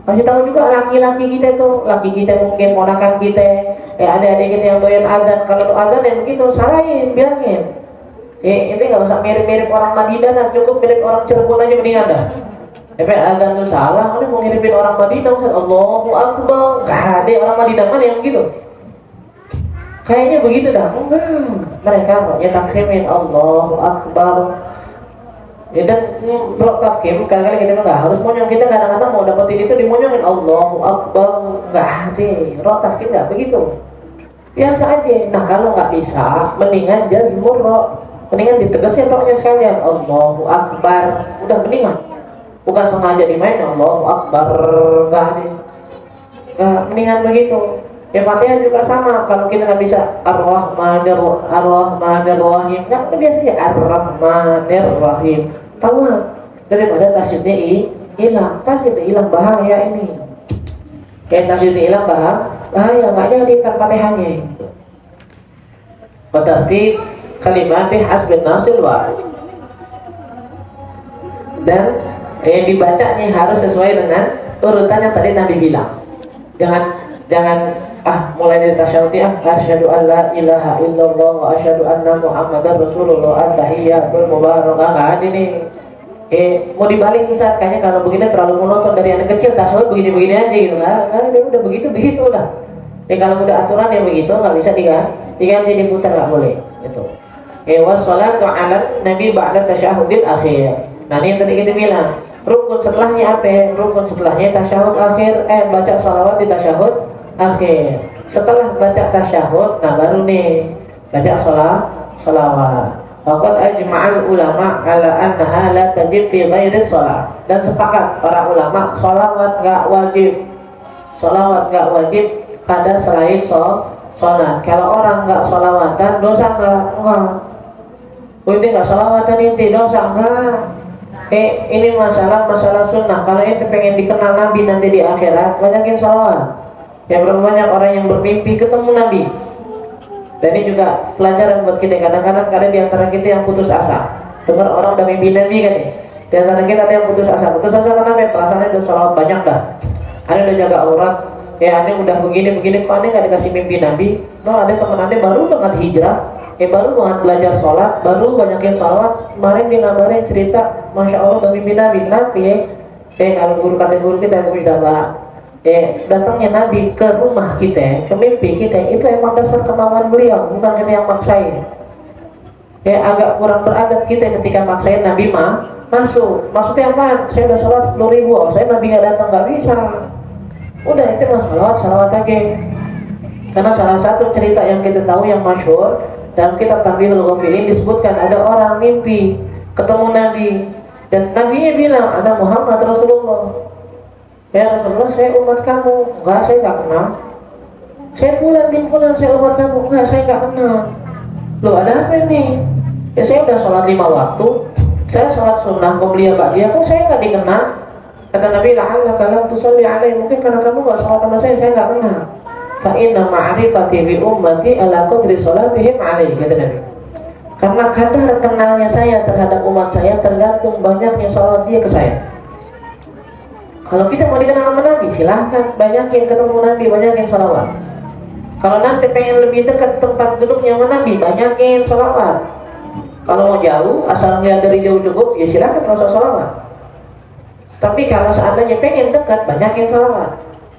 Masih tahu juga laki-laki kita tuh, laki kita mungkin ponakan kita, adik-adik kita yang doyan azan. Kalau tuh azan yang begitu salahin, bilangin. Ini nggak usah mirip-mirip orang Madinah, dan cukup mirip orang Cirebon aja mendingan dah. Tapi azan tuh salah, ini mau miripin orang Madinah, Allahu Akbar, nggak ada orang Madinah mana yang gitu. Kayaknya begitu dah, enggak. Mereka ya takhimin Allahu Akbar. Ya dan bro takhim kadang-kadang kita enggak harus monyong, kita kadang-kadang mau dapetin itu dimonyongin Allahu Akbar, enggak ada. Ro takhim enggak begitu. Biasa aja. Nah, kalau enggak bisa, mendingan jazmur ro. Mendingan ditegasin ro-nya sekalian Allahu Akbar. Udah mendingan. Bukan sengaja dimain Allahu Akbar, enggak ada. Enggak, mendingan begitu. Ya Fatihah juga sama, kalau kita nggak bisa Ar-Rahmanir Rahim, nggak biasa ya Ar-Rahmanir Rahim. Tahu daripada tasydidnya hilang, tasydidnya hilang bahaya ini. Kayak tasydidnya hilang bahaya, nggak jadi kan Fatihahnya. Berarti kalimatih hasbin nasil wa. Dan dibacanya harus sesuai dengan urutannya tadi Nabi bilang. Jangan mulai dari tasyahud asyhadu an la ilaha illallah wa asyhadu anna muhammadar rasulullah at-tahiyyatul mubarakah. Enggak ada nih. Mau dibalik Ustaz, kayaknya kalau begini terlalu monoton dari anak kecil, tasyahud begini-begini aja gitu kan. Dia udah begitu udah. Kalau udah aturan yang begitu enggak bisa diganti diputar, enggak boleh gitu. Wassalatu ala nabi ba'da tasyahudil akhir. Nah, ini yang tadi kita bilang, rukun setelahnya apa? Rukun setelahnya tasyahud akhir, baca salawat di tasyahud akhir. Setelah baca tasyahud, nah baru nih baca salawat. Waqad ajma'al ulama ala annaha la tajib fi ghairi shalah. Dan sepakat para ulama salawat enggak wajib. Salawat enggak wajib pada selain salat. Kalau orang enggak salawatan dosa enggak? Ini enggak salawatan inti dosa enggak? Ini masalah sunnah. Kalau ente pengen dikenal Nabi nanti di akhirat, banyakin salawat. Yang berapa banyak orang yang bermimpi ketemu Nabi. Dan ini juga pelajaran buat kita. Kadang-kadang di antara kita yang putus asa. Dengar orang udah mimpi Nabi kan ya. Di antara kita ada yang putus asa. Putus asa kenapa? Perasaannya udah salawat banyak dah. Ada udah jaga aurat. Ada udah begini. Kok ada nggak dikasih mimpi Nabi? No, ada teman ada baru banget hijrah. Baru banget belajar sholat. Baru banyakin salawat. Kemarin dia ngabarin cerita, Masya Allah udah mimpi Nabi. Kenapa ya? Kalau guru kita itu bisa Pak. Datangnya Nabi ke rumah kita, ke mimpi kita, itu emang dasar kemauan beliau, bukan kita yang maksain. Agak kurang beradab kita ketika maksain Nabi masuk. Maksudnya apa? Saya udah sholat 10.000, saya Nabi nggak datang, nggak bisa. Udah itu mas salawat aja. Karena salah satu cerita yang kita tahu yang masyhur dalam kitab Tanbihul Ghafilin disebutkan ada orang mimpi ketemu Nabi dan Nabi-nya bilang, ada Muhammad Rasulullah. Ya Rasulullah, saya umat kamu. Enggak, saya enggak kenal. Saya Fulan bin Fulan, saya umat kamu. Enggak, saya enggak kenal. Loh, ada apa ini? Saya udah sholat 5 waktu. Saya sholat sunnah qobliyah ba'diyah. Kok saya enggak dikenal? Kata Nabi, la'allaka lam tusalli alaihi. Mungkin karena kamu enggak sholat sama saya enggak kenal. Fa inna ma'rifati bi ummati ala qadri sholatihim alaihi, kata Nabi. Karena kadar kenalnya saya terhadap umat saya tergantung banyaknya sholat dia ke saya. Kalau kita mau dikenal sama Nabi, silahkan banyakin ketemu Nabi, banyakin sholawat. Kalau nanti pengen lebih dekat tempat duduknya sama Nabi, banyakin sholawat. Kalau mau jauh, asal ngeliat dari jauh cukup, ya silahkan nggak usah sholawat. Tapi kalau seandainya pengen dekat, banyakin sholawat.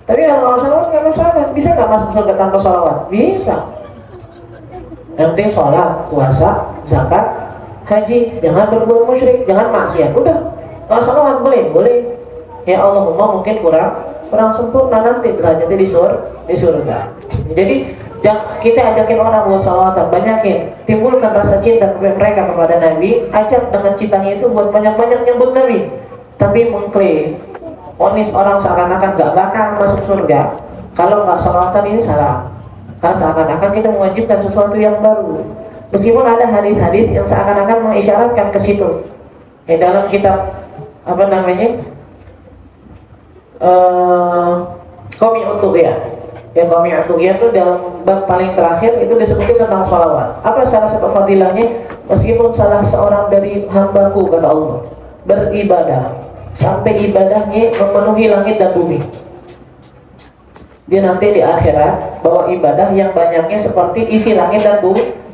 Tapi kalau nggak sholawat nggak masalah. Bisa nggak masuk surga tanpa sholawat? Bisa. Yang penting sholat, puasa, zakat, haji, jangan berbuat musyrik, jangan maksiat. Udah, nggak sholawat boleh. Ya Allahumma mungkin kurang sempurna nanti derajatnya di surga. Jadi Kita ajakin orang buat salawatan, banyakin, timbulkan rasa cinta mereka kepada Nabi, ajak dengan cintanya itu buat banyak-banyak nyebut Nabi. Tapi mengklaim, vonis orang seakan-akan gak bakal masuk surga kalau nggak salawatan, ini salah. Karena seakan-akan kita mewajibkan sesuatu yang baru, meskipun ada hadis-hadis yang seakan-akan mengisyaratkan ke situ. Dalam kitab apa namanya, Qami'ut Tughyan. Yang Qami'ut Tughyan itu dalam bab paling terakhir itu disebutkan tentang sholawat. Apa salah satu fadilahnya? Meskipun salah seorang dari hambaku, kata Allah, beribadah sampai ibadahnya memenuhi langit dan bumi, dia nanti di akhirat bawa ibadah yang banyaknya seperti isi langit dan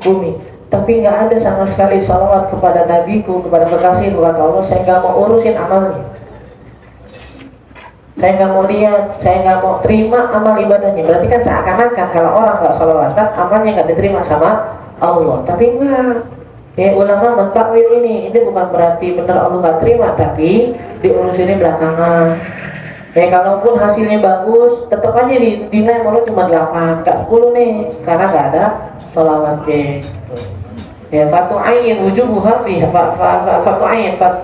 bumi, tapi nggak ada sama sekali sholawat kepada nabiku, kepada kekasihku, kata Allah, saya nggak mau urusin amalnya, saya nggak mau lihat, saya nggak mau terima amal ibadahnya. Berarti kan seakan-akan kalau orang nggak sholawatan, amalnya nggak diterima sama Allah. Tapi enggak. Ya, ulama mentakwil ini bukan berarti benar Allah nggak terima, tapi diurusinnya belakangan. Ya, kalaupun hasilnya bagus, tetap aja dinilai Allah cuma 8, nggak 10 nih, karena nggak ada sholawatnya. Ya, fatu'ayyin wujubuha fiha,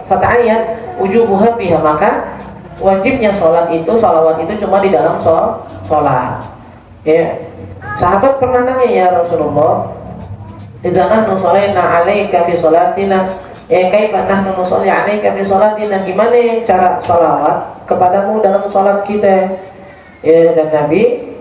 fata'ayyan wujubuha fiha, maka wajibnya sholawat itu cuma di dalam sholat. Ya, sahabat pernah nanya, ya Rasulullah, idza nahnu shalaina 'alaika fi sholatina, kaifa nahnu nusalli 'alaika fi sholatina, gimana cara sholawat kepadamu dalam sholat kita? Ya, dan Nabi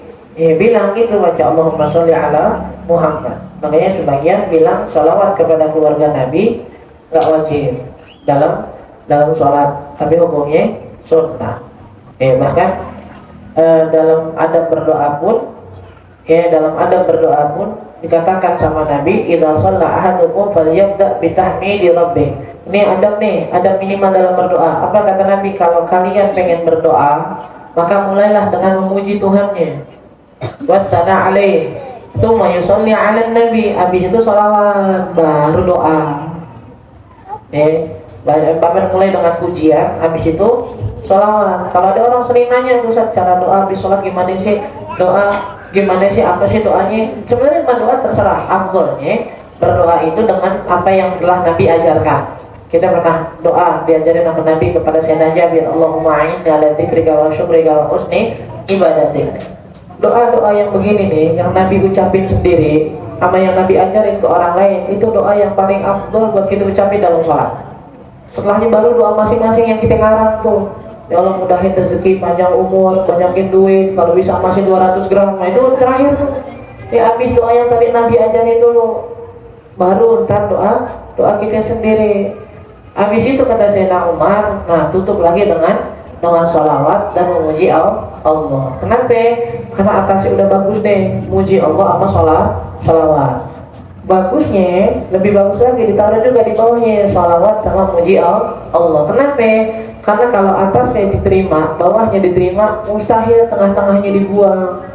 bilang gitu, baca Allahumma sholli ala Muhammad. Makanya sebagian bilang sholawat kepada keluarga Nabi nggak wajib dalam sholat, tapi hukumnya sunnah. Bahkan dalam adab berdoa pun dikatakan sama Nabi, idza shalla ahadukum falyabda bi tahmidi rabbih. Ini adab minimal dalam berdoa. Apa kata Nabi? Kalau kalian pengen berdoa, maka mulailah dengan memuji Tuhannya. Wassana alaih, tsumma yusalli 'alan nabi. Habis itu sholawat, baru doa. Mulai dengan pujian, habis itu sholawat. Kalau ada orang sering nanya, Ustaz, cara doa di sholat gimana sih? Apa sih doanya? Sebenarnya doa terserah. Afdolnya berdoa itu dengan apa yang telah Nabi ajarkan. Kita pernah doa diajarin sama Nabi kepada Sayyidina Jabir, Allahumma a'inni ala dzikrika wa syukrika wa husni ibadatik. Doa-doa yang begini nih, yang Nabi ucapin sendiri sama yang Nabi ajarin ke orang lain, itu doa yang paling afdol buat kita ucapin dalam sholat. Setelahnya baru doa masing-masing yang kita ngarang tuh. Ya Allah, mudahin rezeki, panjang umur, banyakin duit, kalau bisa masih 200 gram. Nah, itu terakhir tuh. Ya, habis doa yang tadi Nabi ajarin dulu, baru ntar doa kita sendiri. Habis itu kata Sayyidina Umar, nah tutup lagi dengan sholawat dan memuji Allah. Kenapa? Karena atasnya udah bagus deh, muji Allah sama sholawat. Bagusnya, lebih bagus lagi ditaruh juga di bawahnya sholawat sama muji Allah. Kenapa? Karena kalau atasnya diterima, bawahnya diterima, mustahil tengah-tengahnya dibuang.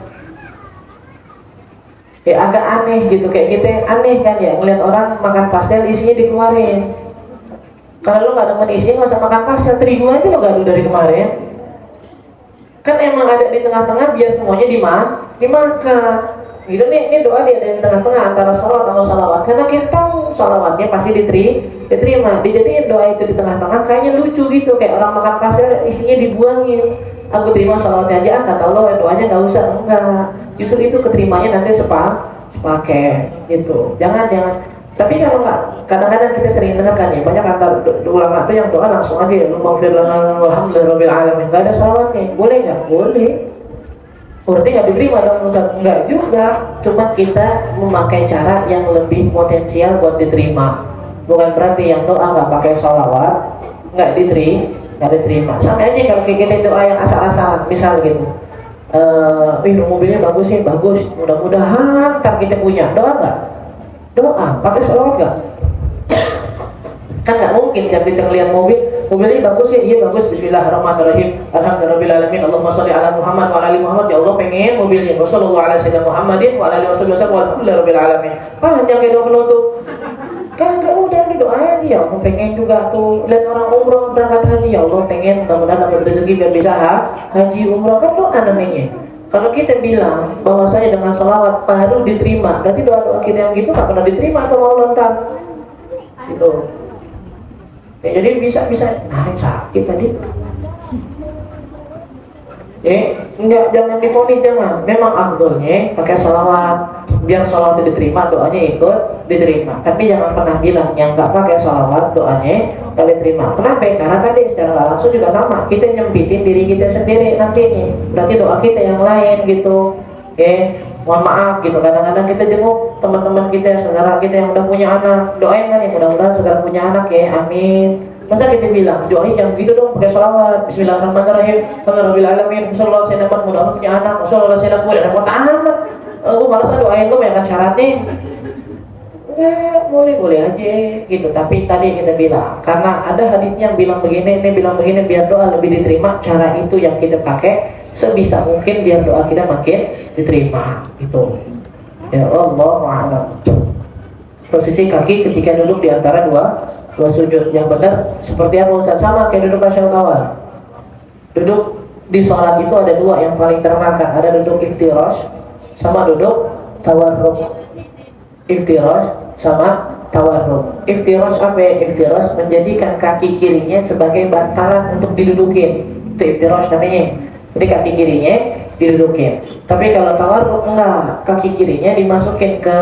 Agak aneh gitu, kayak kita aneh kan ya, ngeliat orang makan pastel isinya dikeluarin. Kalau lu gak demen isinya, gak usah makan pastel, terigu aja lo gaduh dari kemarin. Kan emang ada di tengah-tengah biar semuanya dimakan. Gitu nih, ini doa dia ada di tengah-tengah antara sholawat sama sholawat. Karena kita tahu sholawatnya pasti diterima. Dijadiin doa itu di tengah-tengah, kayaknya lucu gitu, kayak orang makan pastel isinya dibuangin. Aku terima sholawatnya aja, kata Allah, doanya nggak usah. Enggak, justru itu keterimanya nanti sepaket gitu. Jangan. Tapi kalau nggak, kadang-kadang kita sering dengar kan ya, banyak antar ulama tuh yang doa langsung aja, Allahumma lana walhamdulillahirabbil alamin, nggak ada sholawatnya. Boleh nggak? Boleh. Berarti nggak diterima dong? Enggak juga. Cuma kita memakai cara yang lebih potensial buat diterima. Bukan berarti yang doa nggak pakai sholawat nggak diterima. Sama aja kalau kita doa yang asal-asalan, misal gitu. Mobilnya bagus sih, bagus. Mudah-mudahan ntar kita punya. Doa nggak? Doa. Pakai sholawat nggak? Kan nggak mungkin kan kita ngeliat mobilnya bagus ya, iya bagus, bismillahirrahmanirrahim, alhamdulillahirabbil Allahumma sholli ala Muhammad wa ala ali Muhammad, ya Allah pengen mobilnya, wassallallahu ala sayyidina Muhammadin wa ala alihi wasallam, walhamdulillahirabbil alamin. Panjang kayak doa penutup. Kan nggak udah nih doa aja, ya Allah pengen juga tuh lihat orang umroh berangkat haji, ya Allah pengen mudah-mudahan dapat rezeki biar bisa haji umroh, kan doa namanya. Kalau kita bilang bahwasanya dengan sholawat baru diterima, berarti doa-doa kita yang gitu nggak pernah diterima atau mau lontar, gitu. Ya, jadi bisa narik sakit tadi. Enggak, jangan difonis, jangan. Memang afdolnya pakai sholawat, biar sholawat diterima, doanya ikut diterima. Tapi jangan pernah bilang yang nggak pakai sholawat doanya nggak diterima. Kenapa? Karena tadi secara nggak langsung juga sama. Kita nyempitin diri kita sendiri nantinya. Berarti doa kita yang lain gitu. Mohon maaf gitu. Kadang-kadang kita jenguk teman-teman kita, saudara kita yang udah punya anak. Doain kan ya, mudah-mudahan segera punya anak ya. Amin. Masa kita bilang, doain yang gitu dong, pakai sholawat. Bismillahirrahmanirrahim. Alhamdulillahirabbil alamin. Sallallahu alaihi wasallam, mudah-mudahan punya anak. Sallallahu alaihi wasallam, udah repot amat. Aku malas doain lu banyak syaratnya. Boleh aja gitu. Tapi tadi kita bilang, karena ada hadisnya yang bilang begini, ini bilang begini, biar doa lebih diterima. Cara itu yang kita pakai sebisa mungkin biar doa kita makin diterima. Gitu. Ya Allah a'lam. Posisi kaki ketika duduk di antara dua sujud yang benar seperti apa Ustaz? Sama kayak duduk tasyahud awal. Duduk di sholat itu ada dua yang paling terkenalkan, ada duduk iftirash sama duduk tawarruk. Iftirash sama tawarruk. Iftirash apa ya? Iftirash menjadikan kaki kirinya sebagai bantalan untuk didudukin. Itu iftirash namanya. Jadi kaki kirinya didudukin. Tapi kalau tawarruk enggak, kaki kirinya dimasukin ke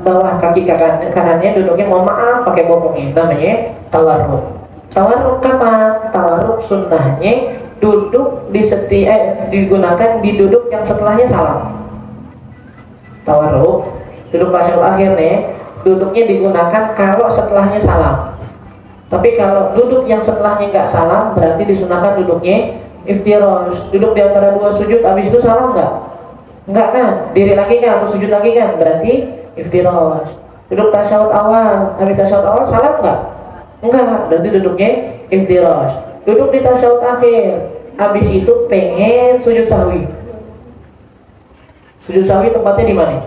bawah, kaki kanannya duduknya mohon maaf pakai bokongnya. Namanya tawarruk. Tawarruk kapan? Tawarruk sunnahnya duduk di digunakan di duduk yang setelahnya salam. Tawarruk duduk tasyahud akhir nih, duduknya digunakan kalau setelahnya salam. Tapi kalau duduk yang setelahnya enggak salam, berarti disunahkan duduknya iftirash. Duduk di antara dua sujud, habis itu salam enggak kan? Diri lagi kan atau sujud lagi kan? Berarti iftirash. Duduk tasyahud awal, habis tasyahud awal salam enggak, berarti duduknya iftirash. Duduk di tasyahud akhir, habis itu pengen sujud sahwi. Sujud sahwi tempatnya di mana?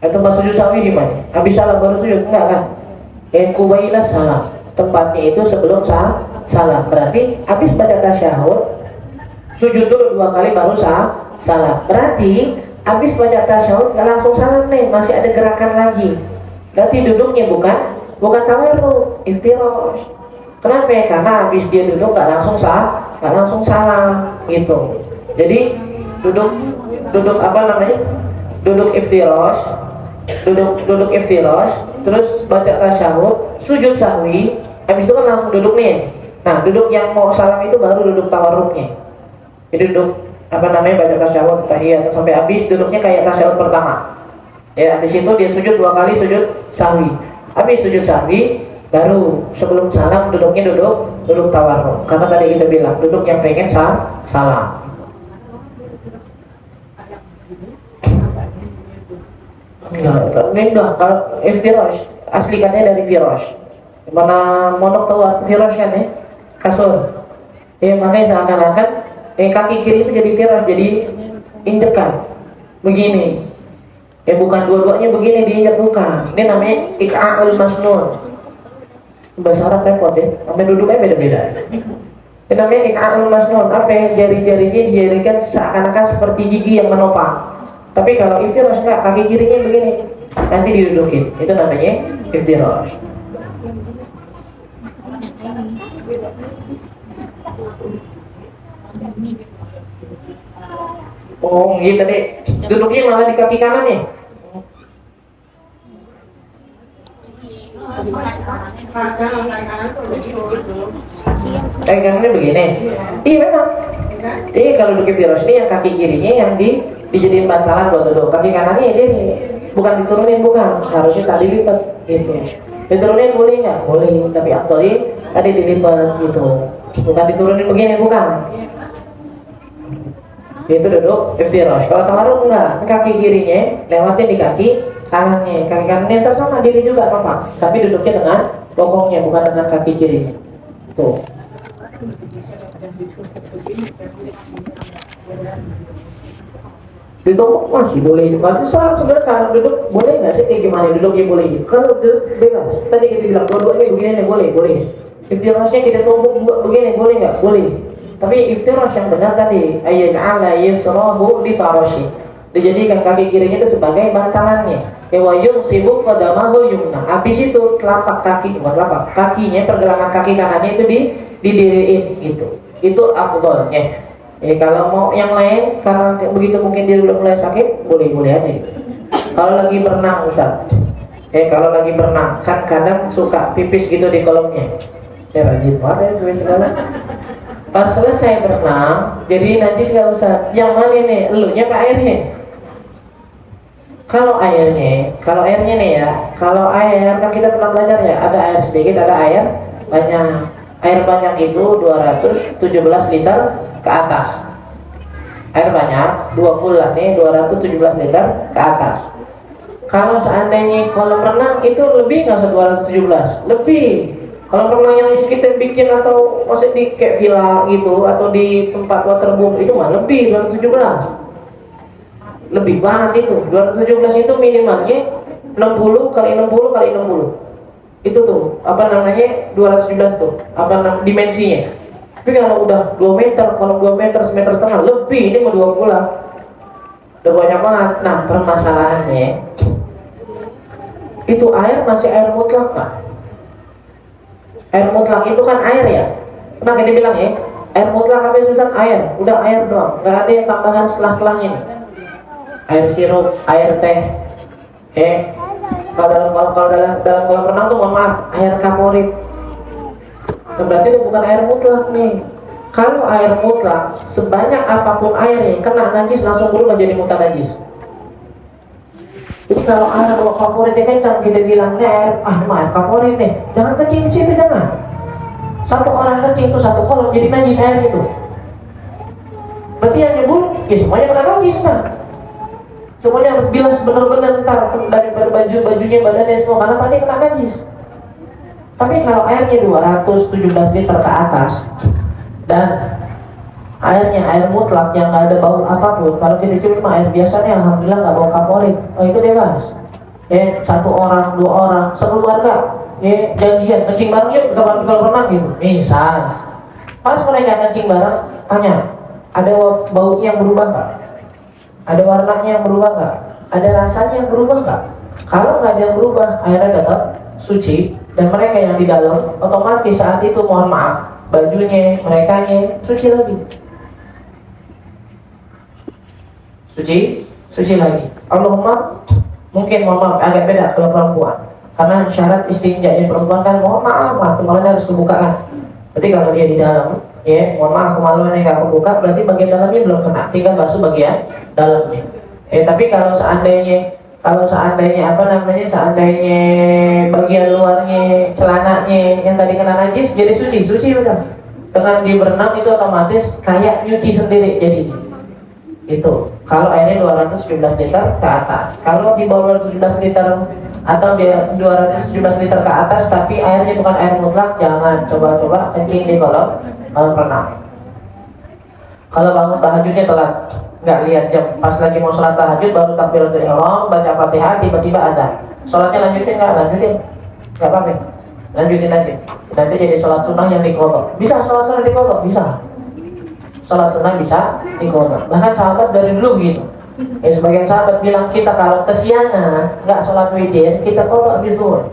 Tempat sujud sahwi di mana? Habis salam baru sujud, enggak kan? Qubailah salam. Tempatnya itu sebelum salam. Berarti habis baca tasyahud sujud dulu 2 kali baru salam. Berarti habis baca tasyahud nggak langsung salam nih, masih ada gerakan lagi. Berarti duduknya bukan tawarruk, iftirash. Kenapa? Karena habis dia duduk nggak langsung salam gitu. Jadi duduk apa namanya? Duduk iftirash, duduk iftirash, terus baca tasyahud, sujud sahwi, habis itu kan langsung duduk nih. Nah, duduk yang mau salam itu baru duduk tawarruknya. Jadi duduk apa namanya, baca tasyahud, tahiyat sampai habis, duduknya kayak tasyahud pertama. Ya, habis itu dia sujud 2 kali sujud sahwi. Habis sujud sahwi baru sebelum salam duduknya duduk tawarruk. Karena tadi kita bilang duduk yang pengen salam. Enggak, kalau iftirash asli katanya dari firash. Mana monok tahu arti firash kan ya? Kasur. Makanya seakan-akan kaki kiri itu jadi firash, jadi injekan begini. Bukan dua-duanya begini diinjak, bukan. Ini namanya iqa'ul masnun. Bahasa Arab repot ya, sampai duduknya beda-beda. Ini namanya iqa'ul masnun. Apa ya? Jari-jarinya dijadikan seakan-akan seperti gigi yang menopang. Tapi kalau iftirash enggak, kaki kirinya begini, nanti didudukin. Itu namanya iftirash. Oh, gitu deh. Duduknya malah di kaki kanan ya. Kaki kanannya begini. Iya memang. Kalau duduk iftirash ini yang kaki kirinya yang dijadiin bantalan buat duduk. Kaki kanannya dia bukan diturunin, bukan. Harusnya tadi lipat gitu. Diturunin boleh nggak? Boleh. Tapi afdalnya tadi dilipat gitu. Bukan diturunin begini, bukan. Itu duduk iftirash. Kalau tawarruk enggak, kaki kirinya lewatin di kaki kanannya. Kaki kanannya ntar sama diri juga apa? Tapi duduknya dengan bokongnya, bukan dengan kaki kirinya. Tuh. Duduk masih boleh. Salah sebenarnya kalau duduk boleh nggak sih, kayak gimana duduknya boleh? Kalau duduk bebas. Tadi kita bilang dua-duanya begini nih boleh. Iftirashnya kita tumbuk begini boleh nggak? Boleh. Tapi iftirash yang benar tadi, ayyaj'ala yusrahu li farashi. Dijadikan kaki kirinya itu sebagai bantalannya. Wa yunsibu qadamahu yumna. Habis itu telapak kaki, bukan telapak, kakinya, pergelangan kaki kanannya itu didiriin gitu. Itu afdhalnya. Kalau mau yang lain, karena begitu mungkin dia udah mulai sakit, boleh-boleh aja gitu. Kalau lagi berenang Ustaz, kalau lagi berenang, kan kadang suka pipis gitu di kolamnya. Rajin banget ya pipis segala. Pas selesai berenang, jadi najis nggak Ustaz? Yang mana nih? Elunya apa airnya? Kalau airnya nih ya, kalau air kan kita pernah belajar ya, ada air sedikit, ada air banyak. Air banyak itu 217 liter ke atas. Air banyak 20 lah nih, 217 liter ke atas. Kalau seandainya kolam renang itu lebih nggak usah 217, lebih. Kalau renang yang kita bikin atau maksudnya di kayak villa gitu atau di tempat waterboom itu mah lebih 217. Lebih banget itu. 217 itu minimalnya 60 kali 60 kali 60. Itu tuh, apa namanya? 217 tuh. Dimensinya. Tapi kalau udah 2 meter, kalau 2 meter, 1,5 meter lebih, ini mau 20 lah. Udah banyak banget. Nah, permasalahannya itu air masih air mutlak nggak? Air mutlak itu kan air ya. Pernah kita bilang ya, air mutlak habis susah air, udah air doang, nggak ada yang tambahan selah-selahnya. Air sirup, air teh, kalau dalam kolam renang tuh mohon maaf, air kaporit. Berarti itu bukan air mutlak nih. Kalau air mutlak, sebanyak apapun airnya kena najis langsung berubah jadi mutlak najis. Jadi kalau air favorit kencang, kita bilangnya air, air favorit nih, jangan kencing di situ, jangan. Satu orang kencing itu satu kolam jadi najis air itu. Berarti yang nyebur, ya semuanya kena najis kan. Semuanya harus bilas benar-benar ntar daripada bajunya, badannya semua, karena tadi kena najis. Tapi kalau airnya 217 liter ke atas dan airnya air mutlak yang nggak ada bau apapun, kalau kita cuma air biasanya alhamdulillah nggak bau kaporit, itu bebas. Satu orang, 2 orang, sekeluarga, janjian kencing bareng yuk ke kolam renang gitu. Misal, pas mereka kencing bareng, tanya, ada baunya yang berubah nggak? Ada warnanya yang berubah nggak? Ada rasanya yang berubah nggak? Kalau nggak ada yang berubah, airnya tetap suci dan mereka yang di dalam otomatis saat itu mohon maaf bajunya merekanya suci lagi. Suci lagi. Allahumma mungkin mohon maaf agak beda kalau perempuan, karena syarat istinjanya perempuan kan mohon maaf kemarin harus kebukaan. Berarti kalau dia di dalam, mohon maaf kemaluan yang nggak kebuka, berarti bagian dalamnya belum kena, tinggal basuh bagian dalamnya. Tapi kalau seandainya seandainya bagian luarnya celananya yang tadi kena najis jadi suci udah. Dengan di berenang itu otomatis kayak nyuci sendiri jadi. Itu kalau airnya 217 liter ke atas. Kalau di bawah 217 liter atau di 217 liter ke atas tapi airnya bukan air mutlak, jangan coba kencing di kolam renang. Kalau bangun tahajudnya telat, nggak lihat jam, pas lagi mau sholat tahajud baru takbiratul ihram, baca Fatihah, tiba-tiba ada. Sholatnya lanjutin nggak apa-apa, lanjutin aja. Nanti jadi sholat sunnah yang dikodok. Bisa sholat sunnah dikodok, bisa. Sholat sunnah bisa dikodok. Bahkan sahabat dari dulu gitu. Sebagian sahabat bilang kita kalau kesiangan nggak sholat witir, kita kodok habis zuhur.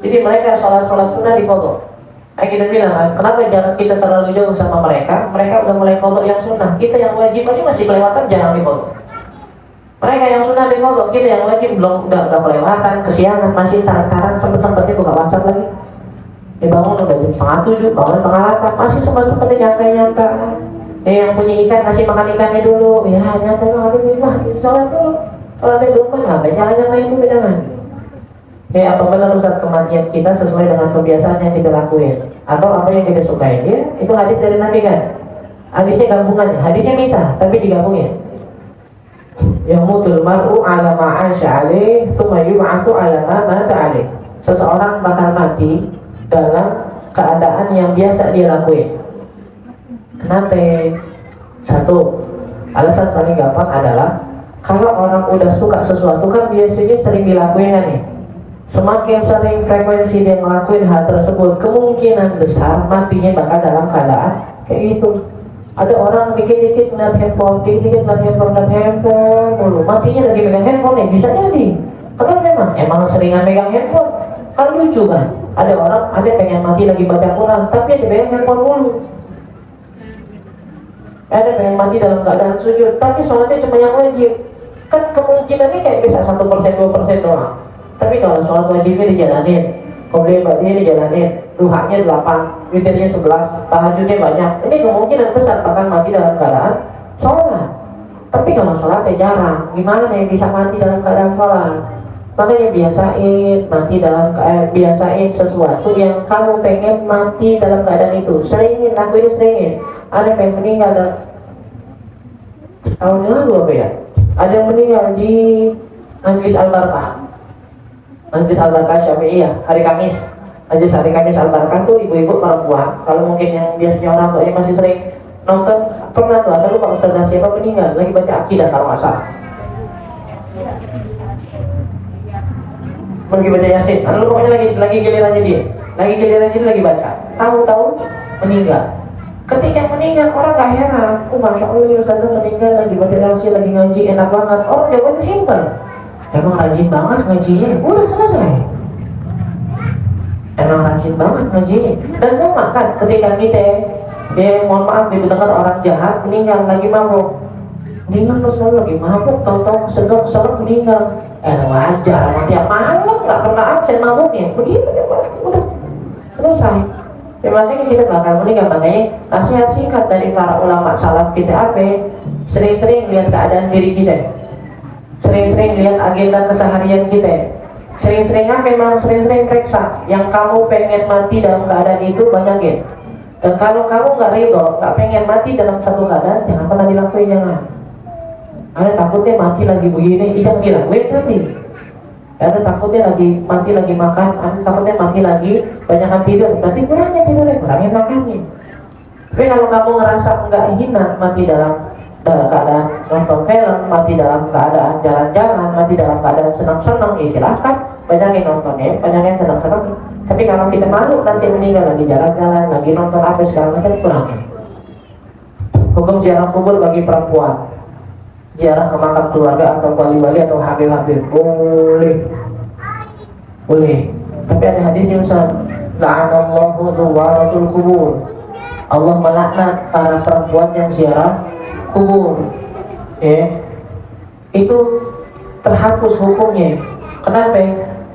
Jadi mereka sholat sunnah dikodok. Kita bilang, kenapa jangan kita terlalu jauh sama mereka? Mereka udah mulai kodok yang sunnah. Kita yang wajib aja masih kelewatan, jangan dikodok. Mereka yang sunnah dikodok, kita yang wajib belum udah kelewatan, kesiangan, masih taran-taran, sempet-sempetnya buka WhatsApp lagi. Bangun udah jam 6:30, bangun 7:30, masih sempet-sempetnya nyantai-nyantai. Yang punya ikan kasih makan ikannya dulu. Ya nyantai dulu, hari ini mah sholat dulu. Sholatnya belum kan, ngapain jangan-jangan itu jangan. Apa benar Ustaz kematian kita sesuai dengan kebiasaan yang kita lakuin atau apa yang kita sukai? Itu hadis dari Nabi kan? Hadisnya gabungan, hadisnya bisa tapi digabungin. Yamutul mar'u ala ma'asya alaih thumma yub'atsu ala ma mata alaih. Seseorang bakal mati dalam keadaan yang biasa dia lakuin. Kenapa? Satu, alasan paling gampang adalah kalau orang udah suka sesuatu kan biasanya sering dilakuin kan nih. Semakin sering frekuensi dia ngelakuin hal tersebut, kemungkinan besar matinya bakal dalam keadaan kayak gitu. Ada orang dikit-dikit ngeliat handphone, dikit-dikit ngeliat handphone mulu, matinya lagi megang handphone nih, bisa jadi. Karena emang seringan megang handphone. Kan lucu kan? Ada orang, ada pengen mati lagi baca Quran, tapi ada pegang handphone mulu. Ada pengen mati dalam keadaan sujud, tapi sholatnya cuma yang wajib. Kan kemungkinannya kayak bisa 1%, 2% doang. Tapi kalau sholat wajibnya dijalanin, kemudian dia dijalanin, duhanya 8, witirnya 11, tahajudnya banyak, ini kemungkinan besar bahkan mati dalam keadaan sholat. Tapi kalau sholatnya jarang, gimana ya bisa mati dalam keadaan sholat? Makanya biasain sesuatu yang kamu pengen mati dalam keadaan itu. Seringin, lakuin seringin. Ada yang pengen meninggal tahun lalu apa ya? Ada yang meninggal di Majlis Al-Barakah. Majlis Al-Barakah Syafi'iyah hari Kamis. Majlis hari Kamis Al-Barakah tuh ibu-ibu perempuan. Kalau mungkin yang biasanya orang tuanya masih sering nonton, pernah tuh ada lupa ustazah siapa meninggal lagi baca akidah kalau nggak salah. Lagi baca Yasin. Lalu pokoknya lagi gilirannya dia. Lagi baca. Tahu-tahu meninggal. Ketika meninggal orang gak heran. Masya Allah ustazah meninggal lagi baca Yasin, lagi ngaji, enak banget. Orang jawabannya simpel. Emang rajin banget ngajinya. Udah selesai. Emang rajin banget ngajinya. Dan sama kan ketika kita mohon maaf dengar orang jahat meninggal lagi mabuk. Meninggal terus lagi mabuk, tahu-tahu kesedok meninggal. Wajar, tiap malam nggak pernah absen mabuknya. Begitu ya, udah selesai. Ya makanya kita bakal meninggal. Makanya nasihat singkat dari para ulama salaf kita apa? Sering-sering lihat keadaan diri kita. Sering-sering lihat agenda keseharian kita. Sering-sering apa? Memang sering-sering periksa. Yang kamu pengen mati dalam keadaan itu banyakin. Dan kalau kamu nggak ridho, nggak pengen mati dalam satu keadaan, jangan pernah dilakuin, jangan. Ada takutnya mati lagi begini, jangan dilakuin nanti. Ada takutnya lagi mati lagi makan, ada takutnya mati lagi banyakan tidur, berarti kurangnya tidurnya, kurangnya makannya. Tapi kalau kamu ngerasa nggak hina mati dalam keadaan nonton film, mati dalam keadaan jalan-jalan, mati dalam keadaan senang-senang, ya silahkan banyakin nontonnya, banyakin senang-senang. Tapi kalau kita malu nanti meninggal lagi jalan-jalan, lagi nonton apa segala macam, kurangnya. Hukum ziarah kubur bagi perempuan, ziarah ke makam keluarga atau wali-wali atau habib-habib boleh. Tapi ada hadis yang la'anallahu zuwaratul kubur, Allah melaknat para perempuan yang ziarah kubur. Itu terhapus hukumnya. Kenapa?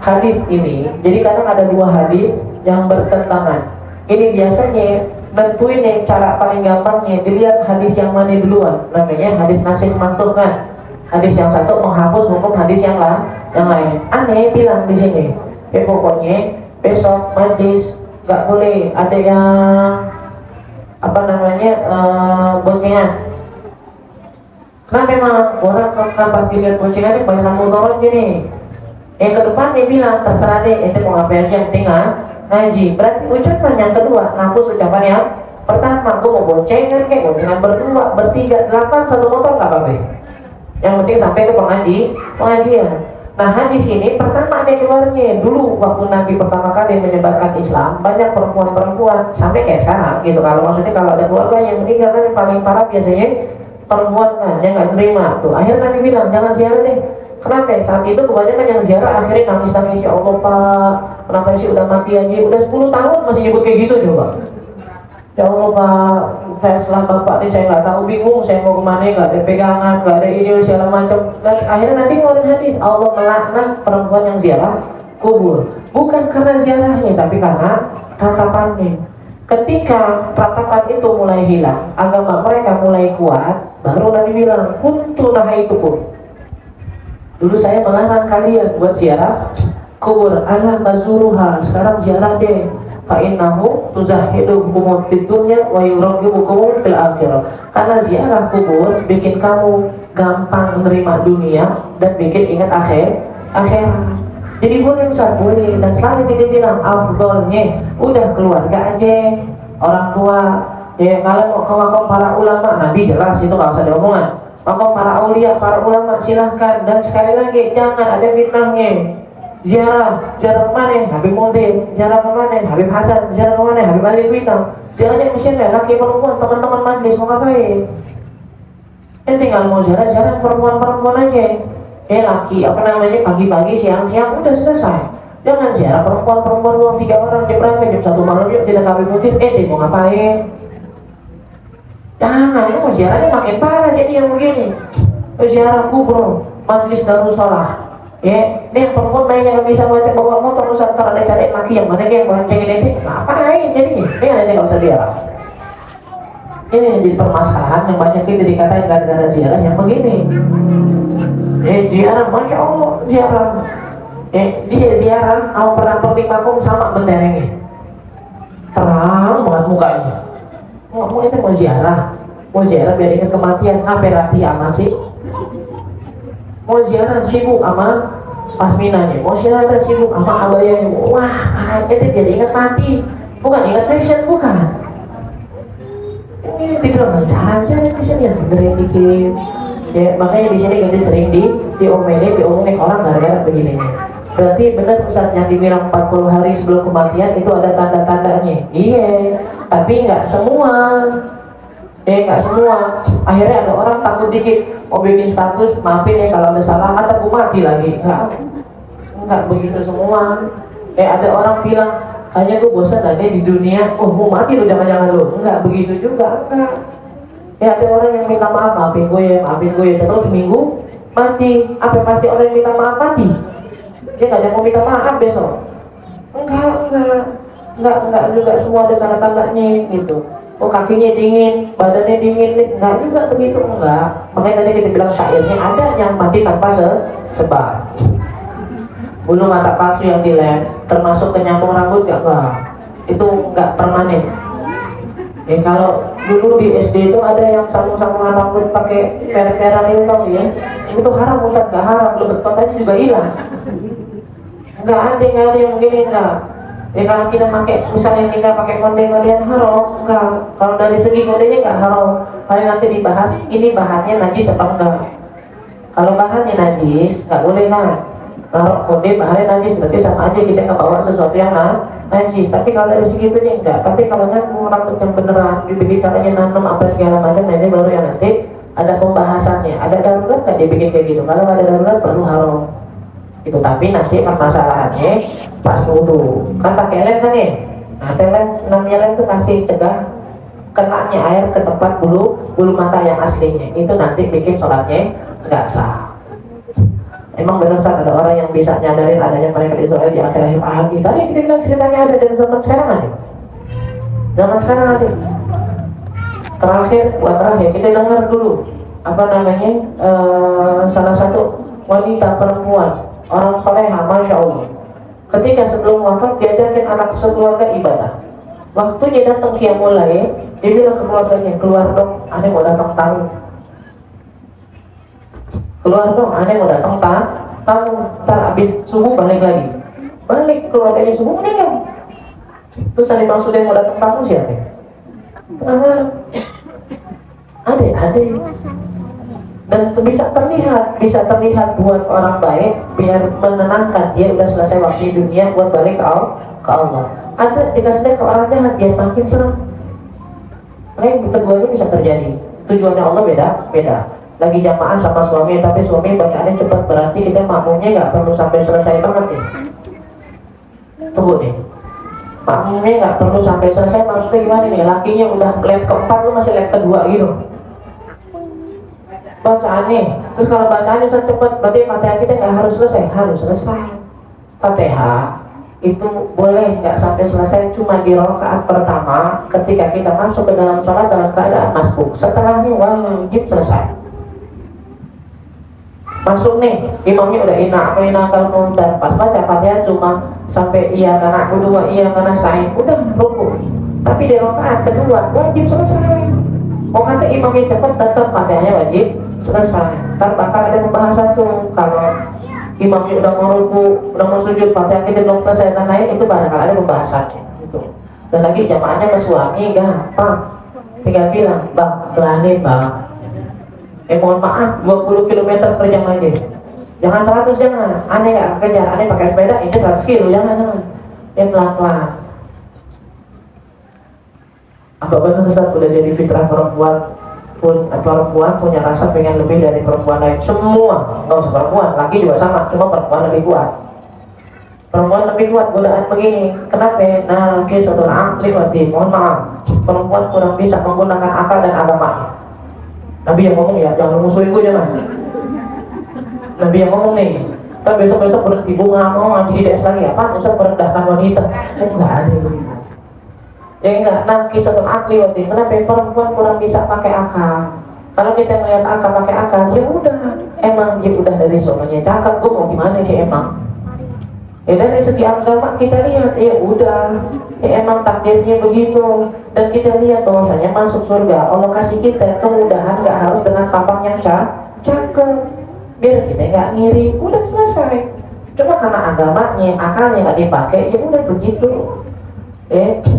Hadis ini, jadi kadang ada dua hadis yang bertentangan. Ini biasanya nentuin yang cara paling gampangnya dilihat hadis yang mana duluan, namanya hadis nasikh mansukh kan. Hadis yang satu menghapus hukum hadis yang lain. Aneh bilang di sini, pokoknya besok majlis nggak boleh ada yang boncengan. Karena memang orang kan pas dilihat boncengan ini banyak mudarat gini. Yang ke depan dia bilang terserah deh, ente mau ngapain aja, tinggal ngaji. Berarti ucapan yang kedua ngapus ucapan yang pertama. Gue mau boncengan kayak boncengan berdua, bertiga, 8, satu motor nggak apa-apa. Yang penting sampai ke pengajian. Nah hadis ini pertama ada keluarnya. Dulu waktu Nabi pertama kali menyebarkan Islam, banyak perempuan-perempuan sampai kayak sekarang gitu. Kalau maksudnya kalau ada keluarga yang meninggal kan yang paling parah biasanya perempuan kan yang nggak terima tuh. Akhirnya Nabi bilang jangan ziarah deh. Kenapa? Saat itu kebanyakan yang ziarah akhirnya nangis-nangis, ya Allah Pak, kenapa sih udah mati aja, udah 10 tahun masih nyebut kayak gitu coba. Ya Allah Pak, saya setelah Bapak ini saya nggak tahu, bingung saya mau kemana, nggak ada pegangan, nggak ada ini segala macam. Dan akhirnya Nabi ngeluarin hadis, Allah melaknat perempuan yang ziarah kubur. Bukan karena ziarahnya, tapi karena ratapannya. Ketika ratapan itu mulai hilang, agama mereka mulai kuat, baru Nabi bilang, kuntu nahaitukum. Dulu saya melarang kalian buat ziarah kubur, ala mazuruha, sekarang ziarah deh. Fa innahu tuzahidukum fid dunya wa yuragibukum fil akhirah. Karena ziarah kubur bikin kamu gampang menerima dunia dan bikin ingat akhirat. Jadi boleh Ustaz, boleh. Dan selalu kita bilang afdolnya udah keluarga aja, orang tua. Ya kalau mau ke makam para ulama, Nabi jelas itu nggak usah diomongan. Makam para aulia, para ulama silahkan. Dan sekali lagi jangan ada fitnahnya. ziarah kemana? Habib Mudir, ziarah kemana? Habib Hasan, ziarah kemana? Habib Ali Kuitang. Ziarahnya ke siapa? Laki perempuan, teman-teman majlis mau ngapain? Tinggal mau ziarah perempuan aja. Laki apa namanya pagi-pagi, siang-siang udah selesai. Jangan ziarah perempuan doang 3 orang jam berapa? Jam 1 malam yuk kita ke Habib Mudir. Mau ngapain? Jangan, itu ziarahnya makin parah jadi yang begini. Ziarah kubur, majlis Darussalam. Ini yang perempuan mainnya nggak bisa bawa motor, ntar ada cari laki yang mana yang pengen ini, ngapain jadinya? Ini ada nggak usah ziarah. Ini yang jadi permasalahan yang banyak kita dikatain gara-gara ziarah yang begini. Ziarah, masya Allah ziarah. Dia ziarah, awak pernah pergi makum sama menterengnya, terang banget mukanya. Ngomong itu mau ziarah biar ingat kematian, apa rapi aman sih? Mau ziarah sibuk sama pasminanya, mau ziarah sibuk sama abayanya. Wah, itu jadi ingat mati, bukan ingat fashion, bukan. Ini tidak cara aja di sini ya, benerin dikit. Ya, makanya di sini kita sering diomongin orang gara-gara begini. Berarti benar Ustaz yang dibilang 40 hari sebelum kematian itu ada tanda-tandanya. Iya, tapi nggak semua. Nggak semua. Akhirnya ada orang takut dikit mau bikin status, maafin ya kalau ada salah, atau gue mati lagi. Enggak begitu semua. Ada orang bilang, hanya gue bosan aja di dunia, mau mati lu, jangan-jangan lu. Enggak begitu juga, enggak. Ada orang yang minta maaf, maafin gue ya, terus seminggu mati. Apa pasti orang yang minta maaf mati? Dia nggak ada mau minta maaf besok. Enggak juga semua ada tanda-tandanya gitu. Kakinya dingin, badannya dingin, enggak juga begitu, enggak. Makanya tadi kita bilang syairnya ada yang mati tanpa sebab. Bulu mata palsu yang dilem, termasuk kenyambung rambut enggak. Itu enggak permanen. Kalau dulu di SD itu ada yang sambung-sambungan rambut pakai per-peran itu tau ya. Itu haram, Ustaz, enggak haram, lebet aja juga hilang. Enggak ada yang begini enggak. Kalau kita pakai, misalnya nikah pakai konde-kondean haram, enggak. Kalau dari segi kondenya enggak haram. Paling nanti dibahas, ini bahannya najis apa enggak. Kalau bahannya najis, enggak boleh kan. Kalau konde bahannya najis, berarti sama aja kita nggak bawa sesuatu yang najis. Tapi kalau dari segi itu enggak. Tapi kalau nyambung rambut yang beneran, dibikin caranya nanam apa segala macam, aja baru yang nanti ada pembahasannya. Ada darurat nggak dibikin kayak gitu? Kalau nggak ada darurat baru haram. Itu tapi nanti permasalahannya pas wudu kan pakai lem kan ya. Nah lem, namanya lem itu kasih cegah kenanya air ke tempat bulu mata yang aslinya. Itu nanti bikin sholatnya nggak sah. Emang benar sah ada orang yang bisa nyadarin adanya malaikat Israel di akhir-akhir ahad. Tadi kita bilang ceritanya ada dari zaman sekarang ada. Zaman sekarang ada. Terakhir kita dengar dulu apa namanya salah satu wanita perempuan orang soleha, masya Allah. Ketika sebelum wafat diajarkan anak sekeluarga ibadah. Waktu dia datang qiyamul lail, dia bilang ke keluarganya, keluar dong, aneh mau datang tamu. Keluar dong, aneh mau datang tamu. Ntar habis subuh balik lagi. Balik keluarganya subuh meninggal. Terus ada maksudnya mau datang tamu siapa? Tengah malam. Ada. Dan bisa terlihat buat orang baik biar menenangkan dia udah selesai waktu di dunia buat balik ke Allah. Ada dikasih lihat ke orang jahat dia makin serem. Keduanya bisa terjadi. Tujuannya Allah beda. Lagi jamaah sama suami tapi suami bacaannya cepat, berarti kita makmumnya nggak perlu sampai selesai banget nih. Tunggu nih. Makmumnya nggak perlu sampai selesai, maksudnya gimana nih? Lakinya udah lap keempat lu masih lap kedua gitu. Bacaannya, terus kalau bacaannya cepat, berarti Fatihah kita nggak harus selesai, harus selesai. Fatihah itu boleh nggak sampai selesai, cuma di rakaat pertama ketika kita masuk ke dalam sholat dalam keadaan masbuk. Setelahnya wajib selesai. Masuk nih, imamnya udah inna kalau pas baca Fatihah cuma sampai iya karena kedua iya karena sa'in, udah rukuk. Tapi di rakaat kedua wajib selesai. Mau kata imamnya cepat, tetap Fatihahnya wajib selesai. Ntar bakal ada pembahasan tuh kalau imamnya udah mau ruku, udah mau sujud, Fatihah kita belum selesai dan lain, itu bakal ada pembahasannya gitu. Dan lagi jamaahnya ke suami gampang, tinggal bilang bang, pelani bang, mohon maaf 20 km per jam aja Jangan 100, jangan. Aneh nggak kejar, aneh pakai sepeda, ini 100 kilo, jangan. Pelan-pelan. Apa benar Ustaz udah jadi fitrah perempuan punya rasa pengen lebih dari perempuan lain? Semua, nggak usah perempuan, laki juga sama, cuma perempuan lebih kuat. Perempuan lebih kuat godaan begini. Kenapa? Nah, kisahul akli wati. Mohon maaf, perempuan kurang bisa menggunakan akal dan agamanya. Nabi yang ngomong ya, jangan musuhin gue jangan. Nabi yang ngomong nih. Kan besok-besok berhenti bunga mau ngaji di DS lagi apa? Usah merendahkan wanita. Enggak ada begitu. Ya enggak. Nah, kisahul akli wati. Kenapa? Perempuan kurang bisa pakai akal. Kalau kita melihat akal pakai akal, ya udah. Emang dia udah dari sononya cakep. Gue mau gimana sih emang? Ya dari segi agama kita lihat, ya udah, ya emang takdirnya begitu. Dan kita lihat bahwasanya masuk surga Allah kasih kita kemudahan, nggak harus dengan tampang yang cakep, biar kita nggak ngiri, udah selesai. Cuma karena agamanya, akalnya nggak dipakai, ya udah begitu.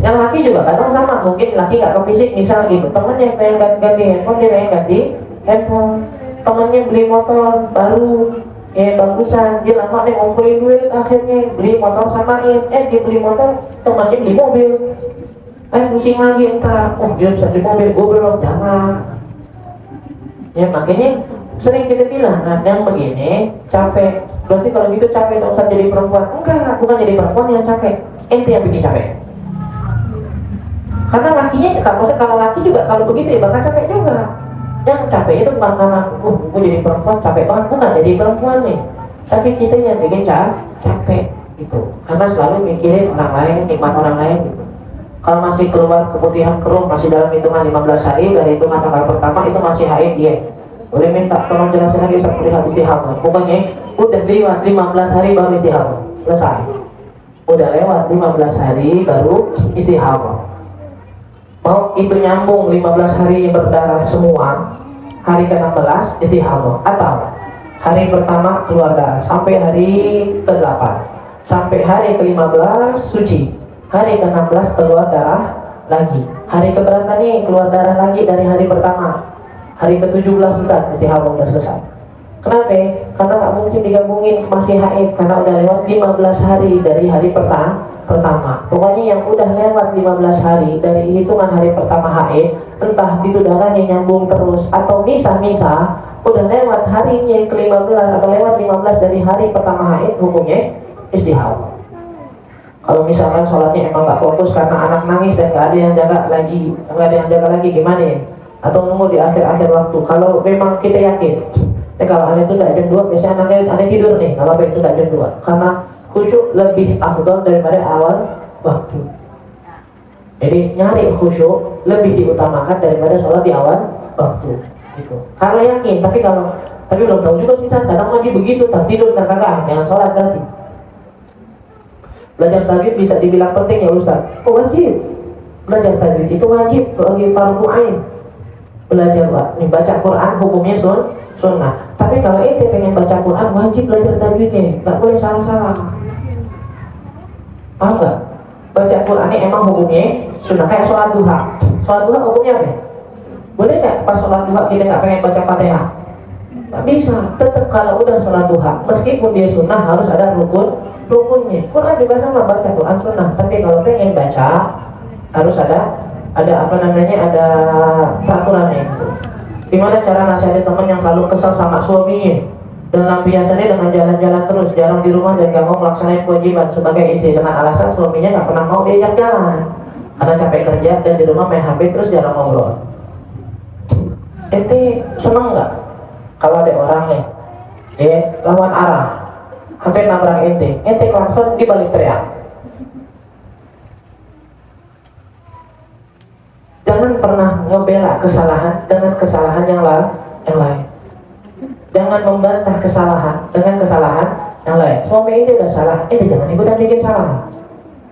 Yang laki juga kadang sama, mungkin laki nggak ke fisik, misal gitu, temennya pengen ganti handphone, dia pengen ganti handphone, temennya beli motor baru, bagusan, dia lama nih ngumpulin duit, akhirnya beli motor samain, dia beli motor, temannya beli mobil, pusing lagi entar, dia bisa beli mobil, gue belum, jangan. Ya makanya sering kita bilang, yang begini capek. Berarti kalau gitu capek dong Ustaz jadi perempuan. Enggak, bukan jadi perempuan yang capek, ente yang bikin capek. Karena lakinya, kalau laki juga kalau begitu ya bakal capek juga. Yang capek itu bukan karena gue jadi perempuan capek banget, bukan jadi perempuan nih, tapi kita yang bikin capek gitu, karena selalu mikirin orang lain, nikmat orang lain gitu. Kalau masih keluar keputihan keruh, masih dalam hitungan 15 hari dari hitungan tanggal pertama, itu masih haid, ya boleh minta tolong jelasin lagi seperti hal istihamah. Pokoknya udah lewat 15 hari baru istihamah, selesai. Udah lewat 15 hari baru istihamah. Mau itu nyambung 15 hari berdarah semua, hari ke-16 istihamah, atau hari pertama keluar darah sampai hari ke-8, sampai hari ke-15 suci, hari ke-16 keluar darah lagi, hari keberapa nih keluar darah lagi dari hari pertama, hari ke-17 Ustaz istihamah udah selesai. Kenapa? Karena nggak mungkin digabungin masih haid, karena udah lewat 15 hari dari hari pertama. Pokoknya yang udah lewat 15 hari dari hitungan hari pertama haid, entah itu darahnya nyambung terus atau misah-misah, udah lewat harinya ke-15 atau lewat 15 dari hari pertama haid, hukumnya istihamah. Kalau misalkan sholatnya emang nggak fokus karena anak nangis dan nggak ada yang jaga lagi, gimana ya? Atau nunggu di akhir-akhir waktu. Kalau memang kita yakin, kalau aneh itu tidak jam 2, biasanya aneh tidur nih. Kalau itu tidak jam 2, karena khusyuk lebih afdal daripada awal waktu. Jadi nyari khusyuk lebih diutamakan daripada sholat di awal waktu. Gitu. Kalau yakin, tapi belum tahu juga sih, kadang lagi begitu, tertidur kagak, jangan sholat berarti. Belajar tajwid bisa dibilang penting ya Ustaz? Oh wajib. Belajar tajwid itu wajib bagi fardu ain. Belajar baca Quran hukumnya sunnah. Tapi kalau ente pengen baca Quran wajib belajar tajwidnya, nggak boleh salah-salah. Paham nggak? Baca Qurannya emang hukumnya sunnah, kayak sholat duha. Sholat duha hukumnya apa? Boleh nggak pas sholat duha kita nggak pengen baca Fatihah? Nggak bisa. Tetap kalau udah sholat duha, meskipun dia sunnah harus ada rukunnya. Quran juga sama, baca Quran sunnah. Tapi kalau pengen baca harus ada ada peraturannya itu. Gimana cara nasihatin teman yang selalu kesal sama suaminya dan lampiasannya dengan jalan-jalan terus, jarang di rumah dan gak mau melaksanakan kewajiban sebagai istri, dengan alasan suaminya gak pernah mau diajak jalan karena capek kerja dan di rumah main HP terus jarang ngobrol. Ente seneng gak kalau ada orang nih lawan arah hampir nabrak ente klakson di balik teriak? Jangan pernah ngebela kesalahan dengan kesalahan yang lain. Jangan membantah kesalahan dengan kesalahan yang lain. Suami ente udah salah, ente jangan ikutan bikin salah.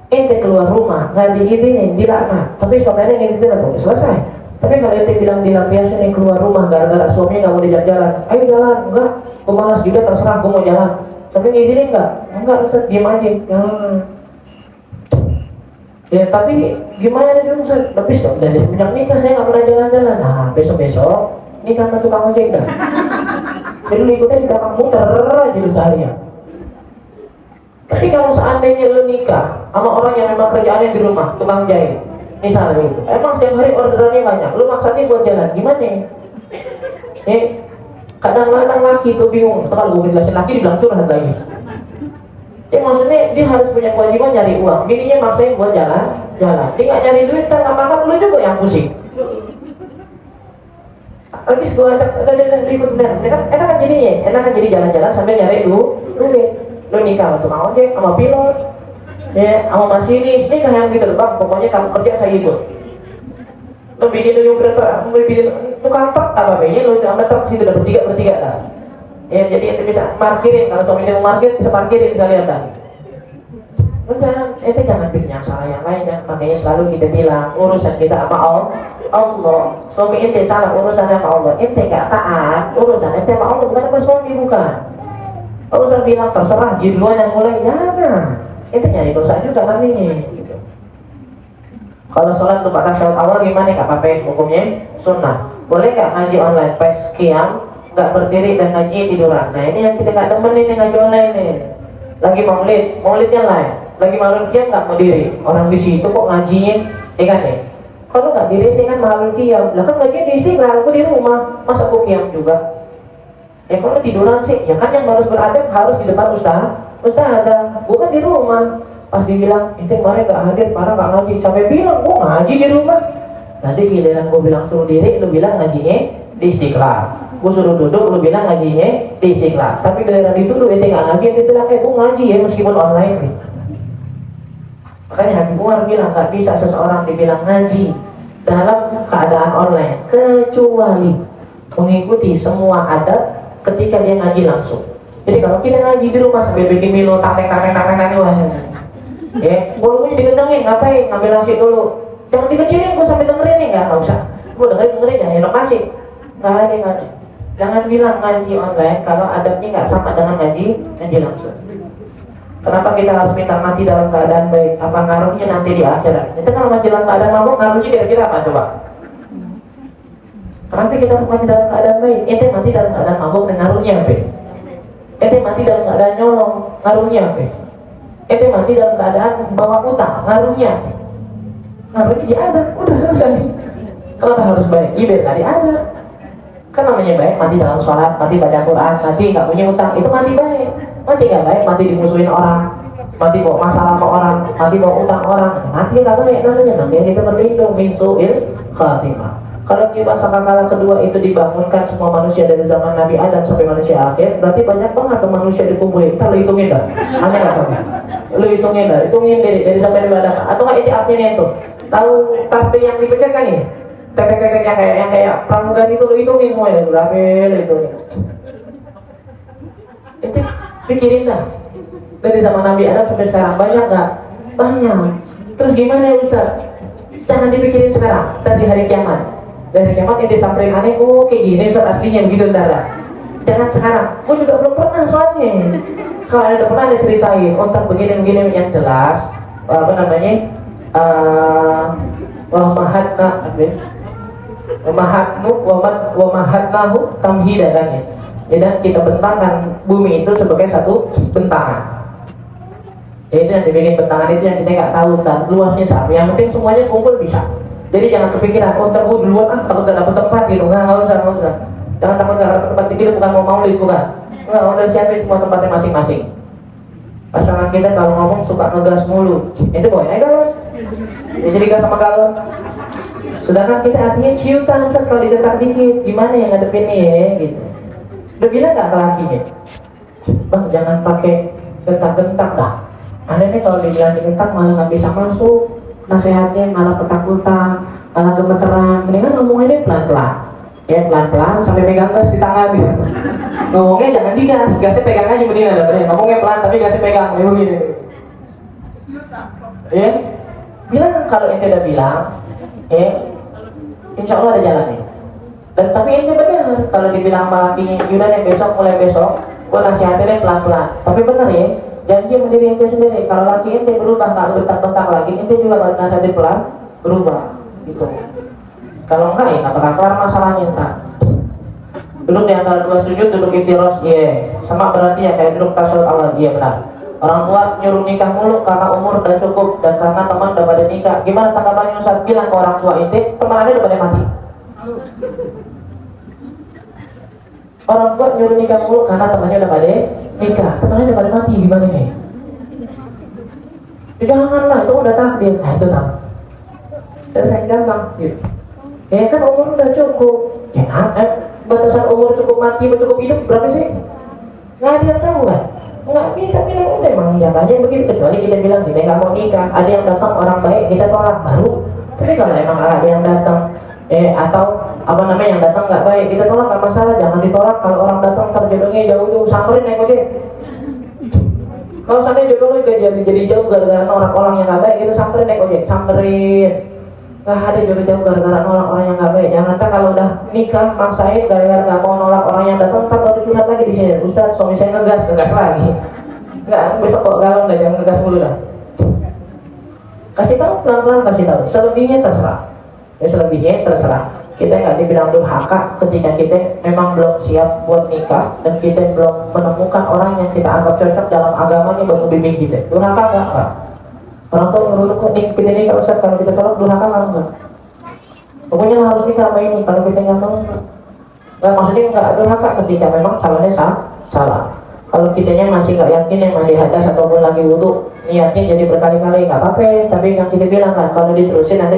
Ente keluar rumah nggak diizinin, dilaknat, tapi suaminya ngizinin tuh selesai. Tapi kalau ente bilang dilampiasin nih keluar rumah gara-gara suaminya nggak mau diajak jalan, ayo jalan, enggak, gue malas juga, terserah gue mau jalan. Tapi ngizinin enggak Ustaz, diam aja. Ya tapi gimana nih Ustaz? Tapi dari semenjak nikah saya nggak pernah jalan-jalan. Nah besok-besok nikah sama tukang ojek dah. Jadi lu ikutnya di belakang muter aja lu seharian. Tapi kalau seandainya lu nikah sama orang yang memang kerjaannya di rumah, tukang jahit, misalnya gitu, emang setiap hari orderannya banyak, lu maksudnya buat jalan, gimana ya? Kadang-kadang laki tuh bingung, kalau gue jelasin laki dibilang curhat lagi. Maksudnya dia harus punya kewajiban nyari uang, bininya maksain buat jalan. Dia nggak nyari duit, ntar nggak makan, lu juga yang pusing. Habis gue ada ikut bener, enak kan jadinya, enak kan jadi jalan-jalan sambil nyari duit. Lu nikah sama tukang ojek, sama pilot, ya, sama masinis, nikah yang gitu, bang, pokoknya kamu kerja saya ikut. Lu bini lu nyupir truk, lu bini tukang truk apa benya, lu sama truk situ udah bertiga dah. Ya, jadi itu bisa parkirin, kalau suaminya mau parkir bisa parkirin sekalian kan. Udah, itu jangan bikin yang salah yang lainnya. Makanya selalu kita bilang urusan kita sama Allah. Suami ente salah urusannya sama Allah, ente gak taat, urusan ente sama Allah, bukan sama suami, bukan. Kalau usah bilang terserah dia duluan yang mulai, jangan. Ente nyari dosa juga kan ini. Gitu. Kalau sholat lupa tasyahud awal gimana? Gak apa-apa, hukumnya sunnah. Boleh gak ngaji online pas qiyam, gak berdiri dan ngajinya tiduran? Nah ini yang kita gak demen ini ngaji online nih. Lagi maulidnya live. Lagi maulid qiyam gak mau diri. Orang di situ kok ngajinya, kan nih. Kalau gak diri sih kan maulid qiyam. Lah kan ngajinya di istiqlal, aku di rumah, masa aku qiyam juga? Ya kalau tiduran sih, ya kan yang harus beradab harus di depan ustaz ada, bukan di rumah. Pas dibilang, ente kemarin gak hadir, parah gak ngaji. Sampai bilang, gua ngaji di rumah. Nanti giliran gua bilang suruh diri, lu bilang ngajinya di istiqlal. Gua suruh duduk, lu bilang ngajinya di istiqlal. Tapi giliran itu lu ente gak ngaji, ente bilang, gua ngaji ya meskipun online nih. Makanya Habib Umar bilang, gak bisa seseorang dibilang ngaji dalam keadaan online, kecuali mengikuti semua adab ketika dia ngaji langsung. Jadi kalau kita ngaji di rumah sampai bikin milo wah, ya volumenya dikencengin, ngapain? Ngambil nasi dulu, jangan dikecilin, gua sambil dengerin nih, nggak usah, gua dengerin jangan enak nasi, nggak ada. Jangan bilang ngaji online kalau adabnya nggak sama dengan ngaji langsung. Kenapa kita harus minta mati dalam keadaan baik? Apa ngaruhnya nanti di akhirat? Itu kalau mati dalam keadaan mabuk, ngaruhnya kira-kira apa coba? Kenapa kita mati dalam keadaan baik? Ente mati dalam keadaan mabuk, dan ngaruhnya apa? Ente mati dalam keadaan nyolong, ngaruhnya apa? Ente mati dalam keadaan bawa utang, ngaruhnya apa? Ngaruhnya dia ada, udah selesai. Kenapa harus baik? Iya biar tadi ada. Kan namanya baik, mati dalam sholat, mati baca Quran, mati gak punya utang, itu mati baik. Mati gak baik, mati dimusuhin orang, mati bawa masalah sama orang, mati bawa utang orang, mati gak baik namanya. Makanya kita berlindung min su'il khatimah. Kalau jiwa sangkakala kedua itu dibangunkan semua manusia dari zaman Nabi Adam sampai manusia akhir, berarti banyak banget tuh manusia dikumpulin. Ntar lu hitungin dah, aneh apa? Lu hitungin dari zaman Nabi Adam. Atau nggak itu artinya itu? Tahu tasbih yang dipecah kan ya? Tek yang kayak pramugari itu lu hitungin semuanya, berapa lu hitungin? Itu pikirin dah. Dari zaman Nabi Adam sampai sekarang banyak nggak? Banyak. Terus gimana ya Ustaz? Jangan dipikirin sekarang, tadi hari kiamat. Dari kiamat ente samperin aneh, oh kayak gini Ustaz aslinya begitu ntar. Jangan sekarang, gue juga belum pernah soalnya. Kalau ada pernah ada ceritain, ontak begini yang jelas, apa namanya, wamahatnahu tamhida kan ya. Dan kita bentangkan bumi itu sebagai satu bentangan. Itu yang dibikin bentangan itu yang kita nggak tahu kan luasnya sampai. Yang penting semuanya kumpul bisa. Jadi jangan kepikiran, oh ntar gue duluan takut gak dapet tempat gitu. Nggak usah. Jangan takut gak dapet tempat, kita bukan mau maulid, bukan. Nggak, udah siapin semua tempatnya masing-masing. Pasangan kita kalau ngomong suka ngegas mulu, itu boleh kan? Ya, jadi gas sama galon. Sedangkan kita artinya ciutan, kalau didetak dikit, gimana ya ngadepinnya ya gitu. Udah bilang gak ke lakinya? Bang jangan pakai gentak-gentak dah. Aneh nih kalau dibilang digentak malah gak bisa masuk. Nasihatnya malah ketakutan, malah gemeteran. Mendingan ngomongnya pelan-pelan. Ya pelan-pelan sampai pegang gas di tangan gitu. Ngomongnya jangan digas, gasnya pegang aja mendingan ada bener. Ngomongnya pelan tapi gasnya pegang, kayak begini. Ya, bilang kalau ente udah bilang, ya, insya Allah ada jalannya. Dan tapi ente benar kalau dibilang sama lakinya, yaudah deh mulai besok, gua nasihatinnya pelan-pelan. Tapi benar ya, janji sama diri ente sendiri. Kalau laki ente berubah, nggak bentak-bentak lagi, ente juga kalau nasihatin pelan berubah, gitu. Kalau enggak ya nggak bakal kelar masalahnya entar. Duduk di antara dua sujud, duduk iftirosh, iya. Sama berarti ya kayak duduk tasyahud awal, iya benar. Orang tua nyuruh nikah mulu karena umur udah cukup dan karena teman udah pada nikah. Gimana tanggapannya Ustaz? Bilang ke orang tua itu temanannya udah pada mati. Orang tua nyuruh nikah mulu karena temannya udah pada nikah, temannya udah pada mati, gimana nih? Janganlah, itu udah takdir. Nah itu tak. Saya gampang gitu. Ya kan umur udah cukup. Ya batasan umur cukup mati, cukup hidup berapa sih? Nggak ada yang tahu kan? Nggak bisa bilang udah emang ya banyak begitu, kecuali kita bilang kita nggak mau nikah. Ada yang datang orang baik kita tolak baru. Tapi kalau emang ada yang datang atau apa namanya yang datang nggak baik kita tolak, nggak masalah, jangan ditolak. Kalau orang datang terjodohnya jauh-jauh, samperin naik ojek. Kalau sampai jodohnya jadi jauh gara-gara orang-orang yang nggak baik, kita samperin naik ojek, samperin. Nggak ada jodoh jauh gara-gara orang-orang yang nggak baik. Jangan kalau udah nikah maksain gara-gara nggak mau nolak orang yang datang, ntar baru curhat lagi di sini. Ustaz, suami saya ngegas lagi. Nggak, besok kok galon dah, jangan ngegas mulu dah. Kasih tahu pelan-pelan, kasih tahu. Selebihnya terserah. Ya selebihnya terserah. Kita nggak dibilang durhaka ketika kita memang belum siap buat nikah dan kita belum menemukan orang yang kita anggap cocok dalam agamanya buat membimbing kita. Durhaka nggak? Orang tua nyuruh kita nikah Ustaz, kalau kita tolak durhaka nggak? Pokoknya harus nikah sama ini, kalau kita nggak mau nggak, maksudnya nggak durhaka ketika memang calonnya salah. Kalau kitanya masih nggak yakin yang mandi hadas ataupun lagi wudhu, niatnya jadi berkali-kali nggak apa-apa. Tapi yang kita bilang kan kalau diterusin nanti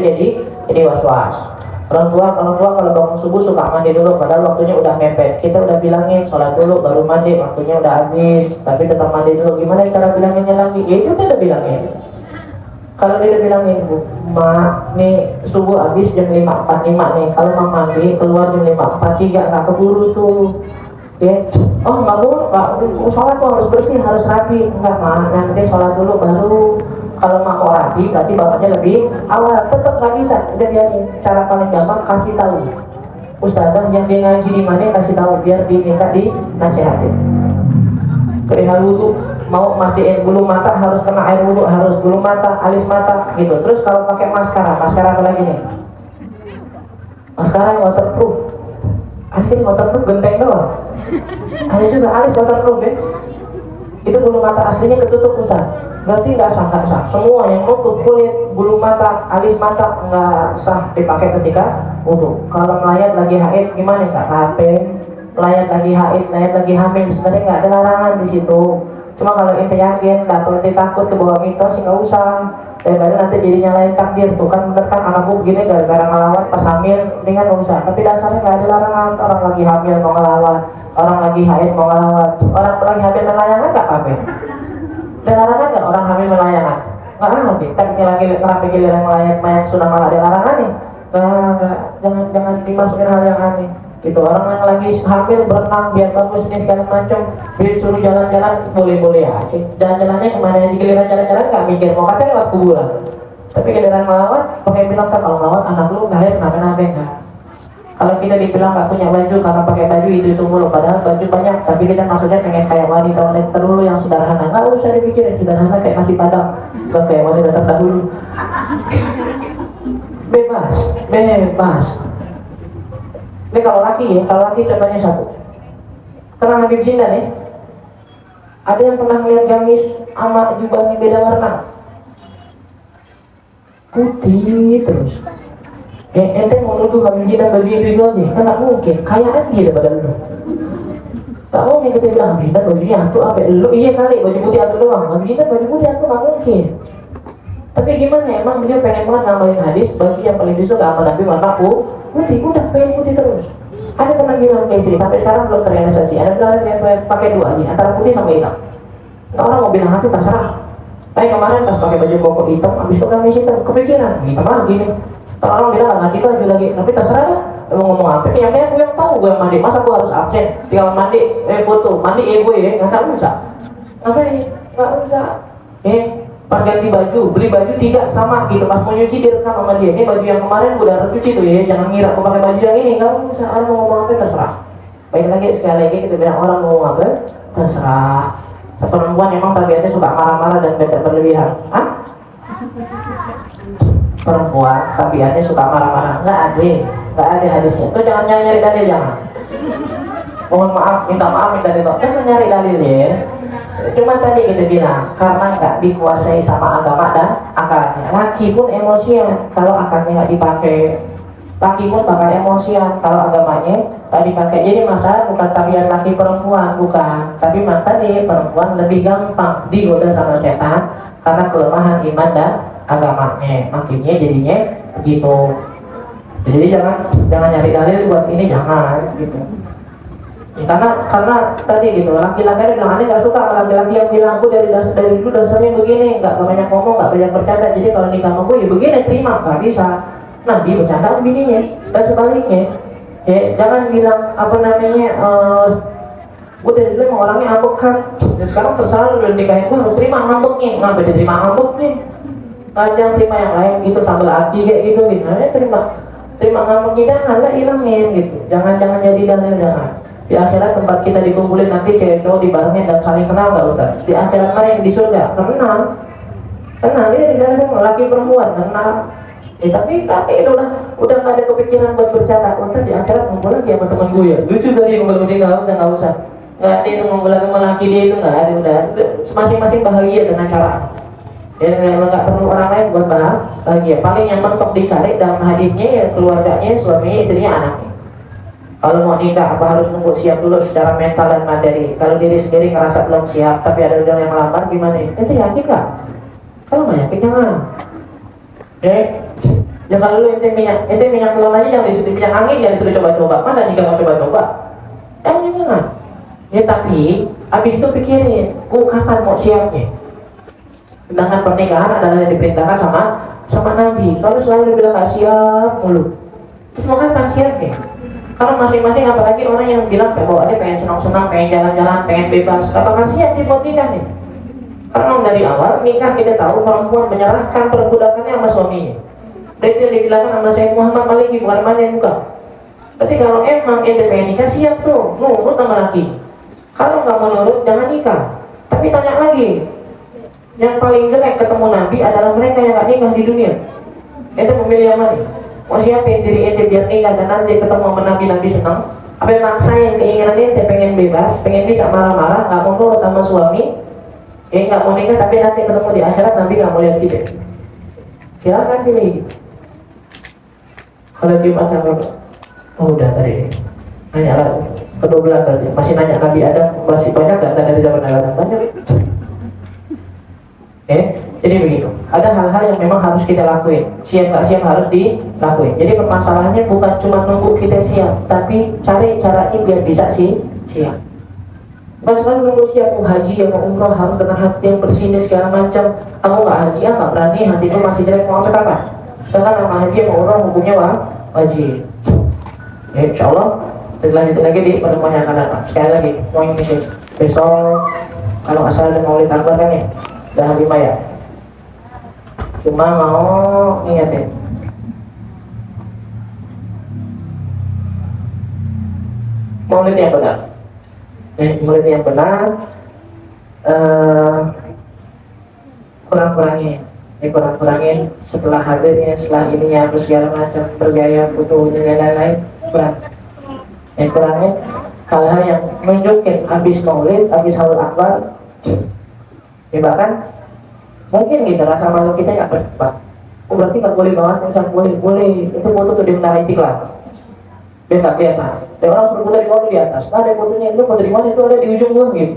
jadi was-was. Orang tua kalau bangun subuh suka mandi dulu, padahal waktunya udah mepet. Kita udah bilangin sholat dulu baru mandi, waktunya udah habis, tapi tetap mandi dulu. Gimana cara bilanginnya lagi? Ya itu kita udah bilangin. Kalau dia udah bilangin, Bu, mak nih subuh habis jam 5.45 nih. Kalau mau mandi keluar jam 5.43, nggak keburu tuh. Ya, oh nggak boleh, sholat tuh harus bersih, harus rapi. Enggak mak, nanti sholat dulu baru. Kalau mau rapi, berarti bapaknya lebih awal. Tetap nggak bisa, udah biarin. Cara paling gampang kasih tahu. Ustazah yang dia ngaji di mana kasih tahu biar diminta dinasihatin. Perihal wudhu, mau masih bulu mata harus kena air wudhu, harus bulu mata, alis mata, gitu. Terus kalau pakai maskara apa lagi nih? Maskara yang waterproof. Ada yang waterproof genteng doang. Ada juga alis waterproof ya. Itu bulu mata aslinya ketutup Ustaz. Berarti nggak sah. Semua yang nutup kulit, bulu mata, alis mata nggak sah dipakai ketika wudhu. Kalau melayat lagi haid gimana nggak apa? Melayat lagi haid, melayat lagi hamil, sebenarnya nggak ada larangan di situ. Cuma kalau ente yakin, atau ente takut ke bawah mitos, nggak usah. Daripada nanti jadi nyalain takdir tuh kan, bener kan anakku begini gara-gara ngelawan pas hamil, mendingan nggak usah. Tapi dasarnya nggak ada larangan. Orang lagi hamil mau ngelawan, orang lagi haid mau ngelawan, orang lagi hamil melayangan nggak apa-apa. Ada larangan nggak orang hamil melayangan? Nggak ada. Tapi lagi ngerapi giliran melayang sudah malah ada larangan nih. Nggak, jangan dimasukin hal yang aneh. Gitu, orang yang lagi hamil berenang biar bagus ini segala macam, disuruh jalan-jalan boleh-boleh aja. Jalan-jalannya kemana aja, giliran jalan-jalan nggak mikir mau katanya lewat kuburan. Tapi giliran melawan, pakai bilang kan kalau melawan anak lu lahir kenapa-napa enggak. Kalau kita dibilang nggak punya baju karena pakai baju itu mulu, padahal baju banyak, tapi kita maksudnya pengen kayak wanita dulu yang sederhana. Nggak usah dipikirin sederhana kayak nasi padang, nggak kayak wanita terdahulu. Bebas. Ini kalau laki contohnya satu. Kenal Habib Jindan ya? Ada yang pernah ngeliat gamis sama jubahnya beda warna? Putih terus. Ente mau nuduh Habib Jindan baju itu aja? Kan nggak mungkin. Kayaan dia daripada lu. Nggak mungkin kita bilang Habib Jindan bajunya hantu apa? Lu iya kali baju putih hantu doang. Habib Jindan baju putih hantu nggak mungkin. Tapi gimana? Emang beliau pengen banget ngamalin hadis baju yang paling disuka sama Nabi warna putih, udah pengen putih terus. Ada pernah bilang ke istri, sampai sekarang belum terrealisasi. Ada bilang pakai dua aja, antara putih sama hitam. Orang mau bilang aku terserah. Kayak kemarin pas pakai baju koko hitam, habis itu gamis hitam, kepikiran hitam lagi nih. Orang bilang nggak ganti baju lagi, tapi terserah dah. Mau ngomong apa? Yang aku yang tahu gue mandi, masa gue harus absen? Tinggal mandi, foto, mandi gue ya, nggak usah. Ngapain? Nggak usah. Pas ganti baju, beli baju tidak sama gitu, pas mau nyuci direkam sama dia. Ini baju yang kemarin gue udah cuci tuh ya, jangan ngira aku pakai baju yang ini. Kalau misalnya orang mau ngomong apa terserah. Baik lagi sekali lagi kita bilang orang mau ngomong apa terserah. Perempuan emang tabiatnya suka marah-marah dan berlebihan. Hah? Perempuan tabiatnya suka marah-marah. Nggak ada hadisnya. Tuh jangan nyari dalil jangan. mohon maaf, minta maaf, minta ditolak, jangan nyari dalilnya ya. Cuma tadi kita bilang karena nggak dikuasai sama agama dan akalnya. Laki pun emosian kalau akalnya nggak dipakai, laki pun bakal emosian kalau agamanya nggak dipakai. Jadi masalah bukan tabiat laki perempuan, bukan, tapi memang tadi perempuan lebih gampang digoda sama setan karena kelemahan iman dan agamanya. Makanya jadinya begitu. Jadi jangan nyari dalil buat ini, jangan gitu. Ya, karena tadi gitu, laki-laki ada bilang aneh nggak suka sama laki-laki yang bilang aku dari dulu dasarnya begini, nggak banyak ngomong, nggak banyak bercanda. Jadi kalau nikah sama gue ya begini, terima, nggak bisa. Nabi bercanda bininya dan sebaliknya. Ya jangan bilang apa namanya, gue dari dulu emang orangnya ngambek kan, dan sekarang terserah lu udah nikahin gue harus terima ngambeknya, nggak beda terima ngambeknya. Kadang terima yang lain gitu sambil aki kayak gitu, gimana terima ngambeknya, jangan lah ilangin gitu. Jangan jadi dalil, jangan. Di akhirat tempat kita dikumpulin nanti cewek cowok dibarengin dan saling kenal nggak usah. Di akhirat mana yang di surga? Kenal ya di sana laki perempuan kenal. Tapi udah nggak ada kepikiran buat bercanda. Ntar di akhirat ngumpul lagi sama temen gue ya. Lucu dari ngumpul dia nggak usah. Nggak ada itu ngumpul lagi sama laki dia itu nggak ada. Udah masing-masing bahagia dengan cara. Ya nggak perlu orang lain buat bahagia. Paling yang mentok dicari dalam hadisnya ya keluarganya, suaminya, istrinya, anaknya. Kalau mau nikah apa harus nunggu siap dulu secara mental dan materi. Kalau diri sendiri ngerasa belum siap tapi ada yang lamar gimana? Itu yakin nggak? Kalau nggak yakin jangan. Ya kalau lu ente minyak telur aja jangan disuruh minyak angin, jangan disuruh coba-coba. Masa nikah nggak coba-coba? Jangan. Ya tapi abis itu pikirin, kapan mau siapnya? Sedangkan pernikahan adalah yang diperintahkan sama Nabi. Kalau selalu bilang nggak siap mulu, terus mau kapan siapnya? Kalau masing-masing, apalagi orang yang bilang bawaannya pengen senang-senang, pengen jalan-jalan, pengen bebas, gak bakal siap di buat nikah nih. Karena dari awal nikah kita tahu perempuan menyerahkan perbudakannya sama suaminya. Dan itu dibilangkan sama Syekh Muhammad Maliki, bukan mana yang bukan. Berarti kalau emang ente pengen nikah, siap tuh, nurut sama laki. Kalau nggak mau nurut, jangan nikah. Tapi tanya lagi, yang paling jelek ketemu Nabi adalah mereka yang gak nikah di dunia. Ente memilih yang mana? Mau siapin diri ente biar nikah dan nanti ketemu sama Nabi senang? Apa maksain keinginan ente pengen bebas, pengen bisa marah-marah, nggak mau nurut sama suami, nggak mau nikah tapi nanti ketemu di akhirat Nabi nggak mau lihat kita. Silakan pilih. Kalau Jumat sama udah tadi nanya lah ke-12 berarti masih nanya Nabi Adam masih banyak nggak dari zaman Nabi Adam? Banyak. Jadi begitu. Ada hal-hal yang memang harus kita lakuin. Siap nggak siap harus dilakuin. Jadi permasalahannya bukan cuma nunggu kita siap, tapi cari caranya biar bisa siap. Bukan selalu nunggu siap mau haji ya mau umroh harus dengan hati yang bersih segala macam. Aku nggak haji ya nggak berani, hati itu masih jelek, mau sampai kapan? Sedangkan sama haji mau umroh hukumnya wajib. Insya Allah kita lanjut lagi di pertemuan yang akan datang. Sekali lagi mau ini besok kalau nggak salah ada Maulid Akbar kan ya, dah 5 ya. Cuma mau ingatin Maulid yang benar. Maulid yang benar kurang-kurangin setelah hadirnya, setelah ininya harus segala macam bergaya foto dan lain-lain kurangin hal-hal yang menunjukkan habis Maulid, habis Haul Akbar bahkan mungkin gitu rasa malu kita nggak berdebat. Berarti nggak boleh banget, misalnya boleh itu foto tuh di Menara Istiqlal dia nggak kelihatan. Dan orang suruh foto di bawah di atas, ada fotonya itu foto di mana itu ada di ujung gua gitu,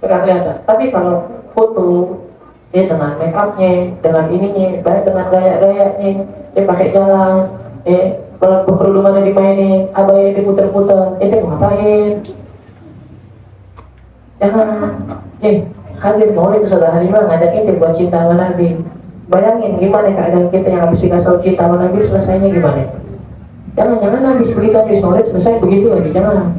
nggak kelihatan. Tapi kalau foto dia dengan make upnya, dengan ininya, baik dengan gaya-gayanya, dia pakai jalan, kerudungannya dimainin, abaya diputer-puter, itu mau ngapain? Jangan, hadir Maulid Ustaz Halimah ngajak ente buat cinta sama Nabi. Bayangin gimana keadaan kita yang habis kasih cinta sama Nabi selesainya gimana? Jangan habis begitu habis Maulid selesai begitu lagi, jangan.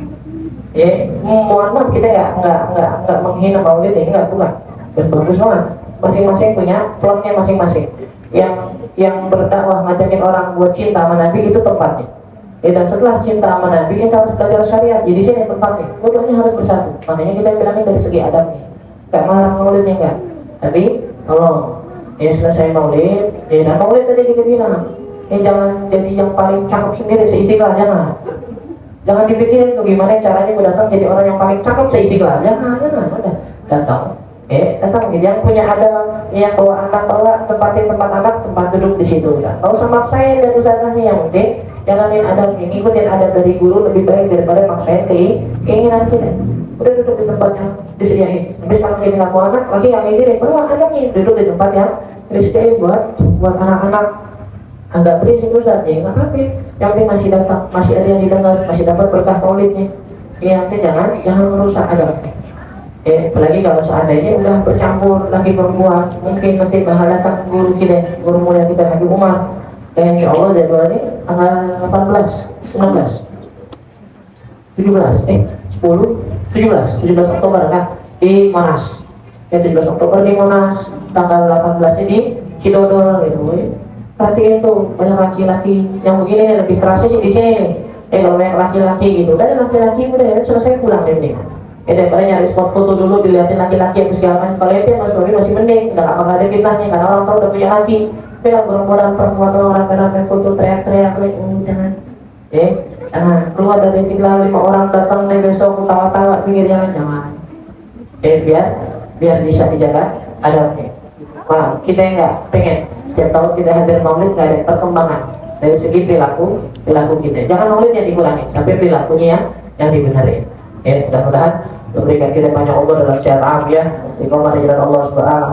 Mohon maaf kita nggak menghina Maulid ya, nggak, bukan. Dan bagus banget. Masing-masing punya plotnya masing-masing. Yang berdakwah ngajakin orang buat cinta sama Nabi itu tempatnya. Dan setelah cinta sama Nabi kita harus belajar syariat. Jadi sini tempatnya. Keduanya harus bersatu. Makanya kita bilangnya dari segi adabnya. Gak marah Maulidnya enggak. Tapi tolong selesai Maulid. Dan Maulid tadi kita bilang jangan jadi yang paling cakep sendiri se-Istiqlal, jangan. Jangan dipikirin tuh gimana caranya gue datang jadi orang yang paling cakep se-Istiqlal. Jangan, udah datang. Datang yang punya ada yang bawa anak, bawa tempatin tempat anak, tempat duduk di situ ya. Gak usah maksain dan usahanya, yang penting jalanin adab, ngikutin adab dari guru lebih baik daripada maksain keinginan kita. Udah duduk di tempat yang disediain. Habis kalau kita ngaku anak, lagi yang ini bawa anaknya duduk di tempat yang disediain buat anak-anak. Agak berisik Ustaz, ya nggak apa-apa. Yang penting masih datang, masih ada yang didengar, masih dapat berkah maulidnya. Yang penting jangan merusak adabnya. Apalagi kalau seandainya udah bercampur lagi perempuan, mungkin nanti bakal datang guru kita, guru mulia kita Habib Umar. Dan insya Allah jadwalnya tanggal 18, 19, 17, 17 Oktober kan di Monas. 17 Oktober di Monas, tanggal 18 di Cidodol gitu. Perhatiin tuh banyak laki-laki yang begini nih, lebih kerasnya sih di sini nih. Kalau banyak laki-laki gitu, dan laki-laki udah selesai pulang deh nih. Daripada nyari spot foto dulu dilihatin laki-laki apa segala macam. Kalau itu Mas Bobi masih mending, nggak bakal ada fitnahnya karena orang tahu udah punya laki. Tapi kalau perempuan orang rame-rame foto teriak-teriak, jangan. Keluar dari Istiqlal 5 orang datang nih besok ketawa-tawa pinggir jalan, jangan. Biar bisa dijaga adabnya. Wah, kita nggak pengen tiap tahun kita hadir maulid nggak ada perkembangan dari segi perilaku kita. Jangan maulid yang dikurangi, tapi perilakunya yang dibenerin. Mudah-mudahan memberikan kita banyak umur dalam sehat afiat, istiqomah di jalan Allah Subhanahu